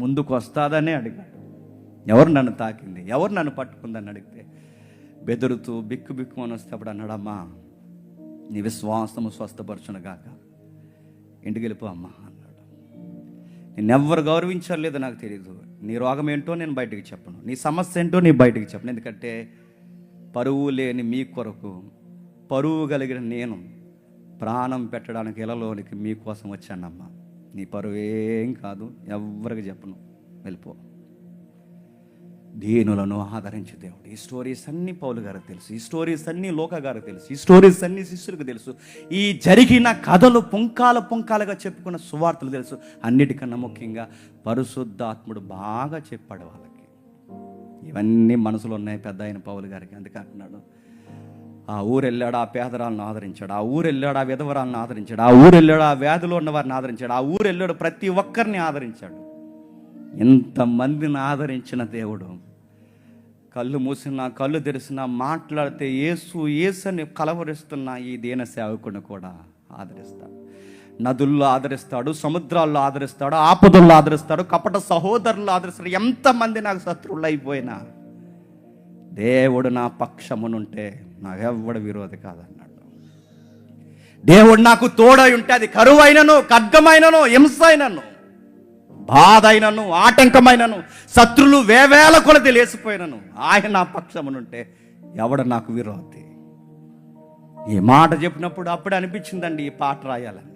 ముందుకు వస్తాదనే అడిగాడు. ఎవరు నన్ను తాకింది, ఎవరు నన్ను పట్టుకుందని అడిగితే బెదురుతూ బిక్కుమని వస్తే అప్పుడు అన్నాడమ్మా, నీ విశ్వాసము స్వస్థపరచునుగాక, ఇంటికి వెళ్ళిపో అమ్మా అన్నాడు. నిన్నెవ్వరు గౌరవించలేదు నాకు తెలియదు. నీ రోగం ఏంటో నేను బయటికి చెప్పను, నీ సమస్య ఏంటో నీ బయటికి చెప్పను. ఎందుకంటే పరువు లేని మీ కొరకు పరువు కలిగిన నేను ప్రాణం పెట్టడానికి ఇళ్ళలోనికి మీకోసం వచ్చానమ్మా. నీ పరువు ఏం కాదు, ఎవ్వరికి చెప్పను, వెళ్ళిపో. దీనులను ఆదరించే దేవుడు. ఈ స్టోరీస్ అన్నీ పౌలు గారికి తెలుసు, ఈ స్టోరీస్ అన్నీ లోక గారికి తెలుసు, ఈ స్టోరీస్ అన్నీ శిష్యులకు తెలుసు, ఈ జరిగిన కథలు పుంకాలుగా చెప్పుకున్న సువార్తలు తెలుసు. అన్నిటికన్నా ముఖ్యంగా పరిశుద్ధాత్ముడు బాగా చెప్పాడు వాళ్ళకి. ఇవన్నీ మనసులో ఉన్నాయి పెద్ద అయిన పౌలు గారికి. అందుకే అంటున్నాడు, ఆ ఊరు వెళ్ళాడు, ఆ పేదరాలను ఆదరించాడు, ఆ ఊరు వెళ్ళాడు, ఆ విధవరాలను ఆదరించాడు, ఆ ఊరు వెళ్ళాడు, ఆ వ్యాధిలో ఉన్న వారిని ఆదరించాడు, ఆ ఊరు వెళ్ళాడు, ప్రతి ఒక్కరిని ఆదరించాడు. ఎంతమందిని ఆదరించిన దేవుడు కళ్ళు మూసినా కళ్ళు తెరిసినా మాట్లాడితే యేసు అని కలవరిస్తున్న ఈ దీన సేవకుడిని కూడా ఆదరిస్తాడు. నదుల్లో ఆదరిస్తాడు, సముద్రాల్లో ఆదరిస్తాడు, ఆపదల్లో ఆదరిస్తాడు, కపట సహోదరులు ఆదరిస్తాడు. ఎంతమంది నాకు శత్రువులు అయిపోయినా దేవుడు నా పక్షమునుంటే నాకెవ్వడు విరోధి కాదన్నాడు. దేవుడు నాకు తోడై ఉంటే అది కరువైనను, ఖడ్గమైనను, హింస అయినను, బాధ అయినను, ఆటంకమైనను, శత్రులు వేవేల కొలది లేసిపోయినను ఆయన నా పక్షమునుంటే ఎవడు నాకు విరోధి. ఈ మాట చెప్పినప్పుడు అప్పుడే అనిపించిందండి ఈ పాట రాయాలని.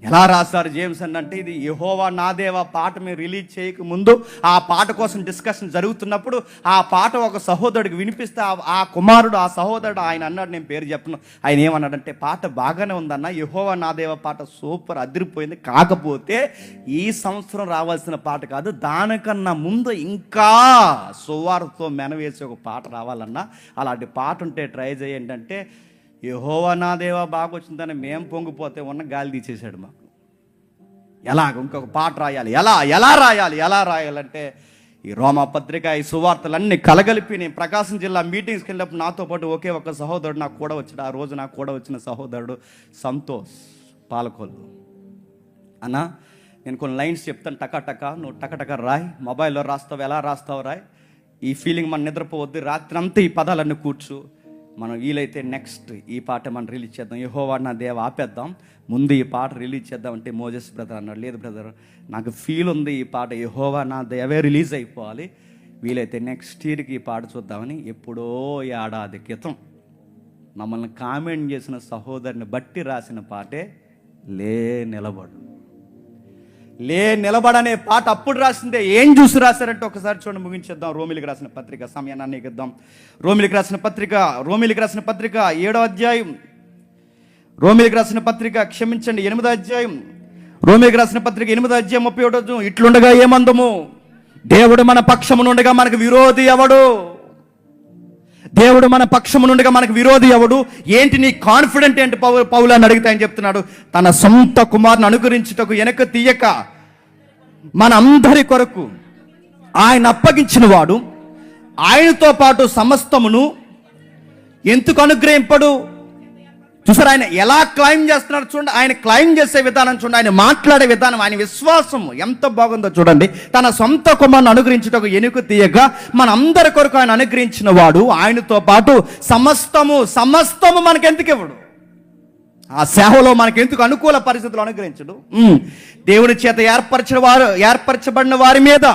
ఎలా రాశారు జేమ్స్ అంటే, ఇది యెహోవా నా దేవా పాట మీరు రిలీజ్ చేయక ముందు ఆ పాట కోసం డిస్కషన్ జరుగుతున్నప్పుడు ఆ పాట ఒక సహోదరుడికి వినిపిస్తే ఆ కుమారుడు, ఆ సహోదరుడు ఆయన అన్నాడు, నేను పేరు చెప్పను, ఆయన ఏమన్నాడంటే, పాట బాగానే ఉందన్న, యెహోవా నా దేవా పాట సూపర్ అదిరిపోయింది, కాకపోతే ఈ సంవత్సరం రావాల్సిన పాట కాదు, దానికన్నా ముందు ఇంకా సువార్తతో మెనవేసి ఒక పాట రావాలన్నా, అలాంటి పాట ఉంటే ట్రై చేయండి అంటే, యెహోవా నా దేవా బాగా వచ్చిందని మేము పొంగిపోతే ఉన్న గాలి తీసేశాడు మాకు. ఇంకొక పాట రాయాలి, ఎలా రాయాలంటే ఈ రోమా పత్రిక, ఈ సువార్తలన్నీ కలగలిపి నేను ప్రకాశం జిల్లా మీటింగ్స్కి వెళ్ళినప్పుడు నాతో పాటు ఒకే ఒక సహోదరుడు నాకు కూడా వచ్చాడు. ఆ రోజు నాకు కూడా వచ్చిన సహోదరుడు సంతోష్ పాలకొల్లు. అన్న నేను కొన్ని లైన్స్ చెప్తాను, టకా నువ్వు టక రాయి, మొబైల్లో రాస్తావు, ఎలా రాస్తావు రాయి, ఈ ఫీలింగ్ మనం నిద్రపోవద్దు, రాత్రి అంతా ఈ పదాలన్నీ కూర్చు, మనం వీలైతే నెక్స్ట్ ఈ పాట మనం రిలీజ్ చేద్దాం, యెహోవా నా దేవ ఆపేద్దాం, ముందు ఈ పాట రిలీజ్ చేద్దాం అంటే మోజెస్ బ్రదర్ అన్నాడు, లేదు బ్రదర్ నాకు ఫీల్ ఉంది ఈ పాట యెహోవా నా దేవే రిలీజ్ అయిపోవాలి, వీలైతే నెక్స్ట్ ఇయర్కి ఈ పాట చూద్దామని. ఎప్పుడో ఏడాది క్రితం మమ్మల్ని కామెంట్ చేసిన సహోదరుని బట్టి రాసిన పాటే లే నిలబడనే పాట అప్పుడు రాసిందే. ఏం చూసి రాశారంటే ఒకసారి చూడండి, ముగించేద్దాం. రోమిలికి రాసిన పత్రిక, సమయాన్ని ఇద్దాం. రోమిలికి రాసిన పత్రిక 7వ అధ్యాయం, రోమిలికి రాసిన పత్రిక 8వ అధ్యాయం, రోమిలికి రాసిన పత్రిక 8వ అధ్యాయం 31. ఇట్లుండగా ఏమందము, దేవుడు మన పక్షమునుండగా మనకు విరోధి ఎవడు? దేవుడు మన పక్షమునుండగా మనకు విరోధి ఎవడు? ఏంటి నీ కాన్ఫిడెంట్ ఏంటి పౌలు అని అడిగితే ఆయన చెప్తున్నాడు, తన సొంత కుమారుని అనుగ్రహించుటకు వెనక తీయక మన అందరి కొరకు ఆయన అప్పగించిన వాడు ఆయనతో పాటు సమస్తమును ఎందుకు అనుగ్రహింపడు? చూసారు ఆయన ఎలా క్లైమ్ చేస్తున్నాడు చూడండి, ఆయన క్లైమ్ చేసే విధానం చూడండి, ఆయన మాట్లాడే విధానం, ఆయన విశ్వాసం ఎంత బాగుందో చూడండి. తన సొంత కుమారుని అనుగ్రహించుటకు ఎనుక తీయగా మన అందరి కొరకు ఆయన అనుగ్రహించిన వాడు ఆయనతో పాటు సమస్తము మనకెందుకు ఇవ్వడు? ఆ సేవలో మనకెందుకు అనుకూల పరిస్థితులు అనుగ్రహించడు? దేవుని చేత ఏర్పరచబడిన వారి మీద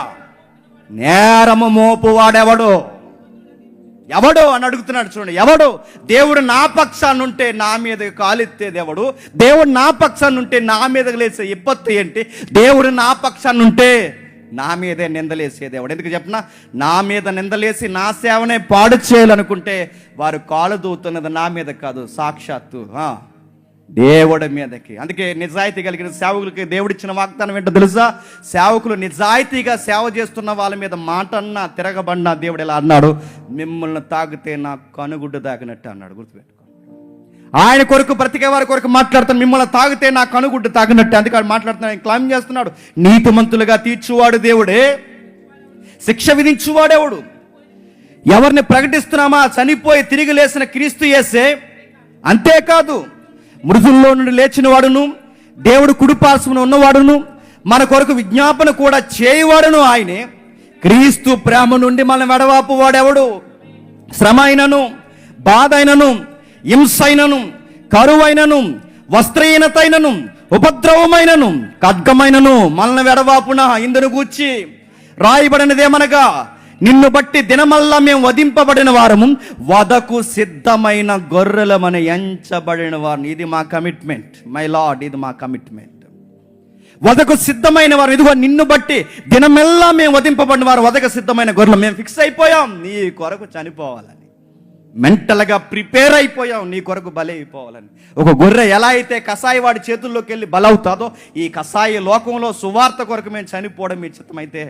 నేరము మోపువాడెవడు? ఎవడు అని అడుగుతున్నాడు. చూడండి, ఎవడు? దేవుడు నా పక్షాన్ని ఉంటే నా మీద కాలెత్తేది ఎవడు? దేవుడు నా పక్షాన్ని ఉంటే నా మీదకి లేసే విపత్తు ఏంటి? దేవుడు నా పక్షాన్ని ఉంటే నా మీదే నిందలేసేది ఎవడు? ఎందుకు చెప్పినా, నా మీద నిందలేసి నా సేవనే పాడు చేయాలనుకుంటే వారు కాలు దూతున్నది నా మీద కాదు, సాక్షాత్తు దేవుడి మీదకి. అందుకే నిజాయితీ కలిగిన సేవకులకి దేవుడిచ్చిన వాగ్దానం ఏంటో తెలుసా? సేవకులు నిజాయితీగా సేవ చేస్తున్న వాళ్ళ మీద మాటన్నా తిరగబడినా దేవుడు ఎలా అన్నాడు? మిమ్మల్ని తాకితే నా కనుగుడ్డు తాకినట్టు అన్నాడు. గుర్తుపెట్టుకో, ఆయన కొరకు బ్రతికే వారి కొరకు మాట్లాడుతాను. మిమ్మల్ని తాగితే నా కనుగుడ్డు తాకినట్టు. అందుకే మాట్లాడుతున్నాడు, క్లైమ్ చేస్తున్నాడు. నీతిమంతులుగా తీర్చువాడు దేవుడే, శిక్ష విధించువాడేవాడు. ఎవరిని ప్రకటిస్తున్నామా? చనిపోయి తిరిగి లేచిన క్రీస్తు యేసే. అంతేకాదు, మృతుల్లో నుండి లేచిన వాడును, దేవుడు కుడిపార్శ్వమున ఉన్నవాడును, మన కొరకు విజ్ఞాపన కూడా చేయవాడును ఆయనే. క్రీస్తు ప్రేమ నుండి మన వెడవాపు వాడెవడు? శ్రమ అయినను, బాధ అయినను, హింసైనను, కరువైనను, వస్త్రహీనతైనను, ఉపద్రవమైనను, ఖడ్గమైనను మనల్ని వెడవాపున ఇందును గూర్చి రాయబడినదేమనగా, నిన్ను బట్టి దినమల్లా మేము వధింపబడిన వారము, వధకు సిద్ధమైన గొర్రెలమని ఎంచబడిన వారిని. ఇది మా కమిట్మెంట్, మై లార్డ్, ఇది మా కమిట్మెంట్. వధకు సిద్ధమైన వారు, ఇదిగో నిన్ను బట్టి దినమెల్లా మేము వధింపబడిన వారు, వధకు సిద్ధమైన గొర్రెలు. మేము ఫిక్స్ అయిపోయాం నీ కొరకు చనిపోవాలని, మెంటల్గా ప్రిపేర్ అయిపోయాం నీ కొరకు బలి అయిపోవాలని. ఒక గొర్రె ఎలా అయితే కసాయి వాడి చేతుల్లోకి వెళ్ళి బలవుతాదో, ఈ కసాయి లోకంలో సువార్త కొరకు మేము చనిపోవడం మీ చిత్తమైతే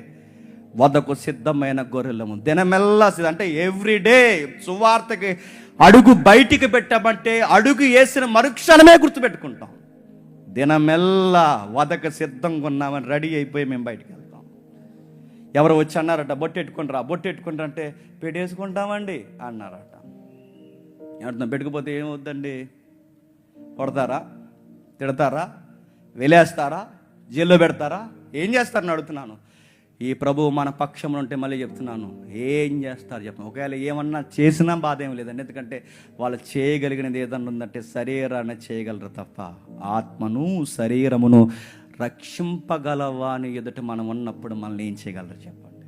వధకు సిద్ధమైన గొర్రెలము. దినమెల్లా అంటే ఎవ్రీడే సువార్తకి అడుగు బయటికి పెట్టామంటే అడుగు వేసిన మరుక్షణమే గుర్తుపెట్టుకుంటాం. దినమెల్లా వధకు సిద్ధంగా ఉన్నామని రెడీ అయిపోయి మేము బయటికి వెళ్తాం. ఎవరు వచ్చి అన్నారట, బొట్టెట్టుకుంటారా? బొట్టెట్టుకుంటారా అంటే పెట్టేసుకుంటామండి అన్నారట. ఎవరితో పెట్టుకుపోతే ఏమవుద్దండి? కొడతారా? తిడతారా? వెలేస్తారా? జైల్లో పెడతారా? ఏం చేస్తారని అడుగుతున్నాను. ఈ ప్రభువు మన పక్షంలో ఉంటే మళ్ళీ చెప్తున్నాను, ఏం చేస్తారు చెప్పండి. ఒకవేళ ఏమన్నా చేసినా బాధ ఏం లేదండి. ఎందుకంటే వాళ్ళు చేయగలిగినది ఏదన్నా ఉందంటే శరీరాన్ని చేయగలరు తప్ప ఆత్మను శరీరమును రక్షింపగలవాని ఎదుట మనం ఉన్నప్పుడు మనల్ని ఏం చేయగలరు చెప్పండి.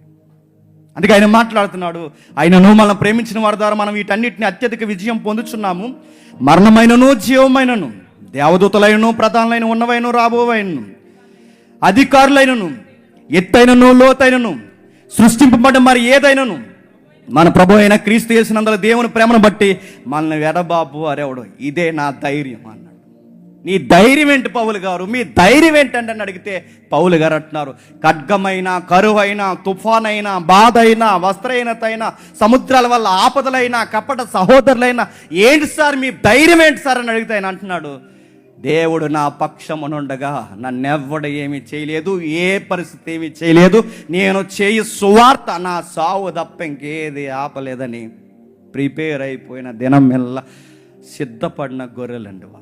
అందుకే ఆయన మాట్లాడుతున్నాడు, ఆయనను మనం ప్రేమించిన వారి ద్వారా మనం వీటన్నిటిని అత్యధిక విజయం పొందుచున్నాము. మరణమైనను, జీవమైనను, దేవదూతలైనను, ప్రధానులైన ఉన్నవైన, రాబోవైనను, అధికారులైనను, ఎత్తైనను, లోతైనను, సృష్టింపబడ్డ మరి ఏదైనను మన ప్రభు అయిన క్రీస్తు యేసునందుల దేవుని ప్రేమను బట్టి మనల్ని ఎడబాబు అరేవడు. ఇదే నా ధైర్యం అన్నాడు. నీ ధైర్యం ఏంటి పౌలు గారు? మీ ధైర్యం ఏంటంటే అని అడిగితే పౌలు గారు అంటున్నారు, ఖడ్గమైన, కరువైన, తుఫానైనా, బాధ అయినా, వస్త్రహీనతైనా, సముద్రాల వల్ల ఆపదలైనా, కపట సహోదరులైనా, ఏంటి సార్ మీ ధైర్యం ఏంటి సార్ అని అడిగితే ఆయన అంటున్నాడు, దేవుడు నా పక్షమునుండగా నన్నెవ్వడు ఏమీ చేయలేదు, ఏ పరిస్థితి ఏమీ చేయలేదు. నేను చేయి సువార్త నా సావు తప్ప ఇంకేది ఆపలేదని ప్రిపేర్ అయిపోయిన దినం మెల్ల సిద్ధపడిన గొర్రెలండి వాళ్ళు.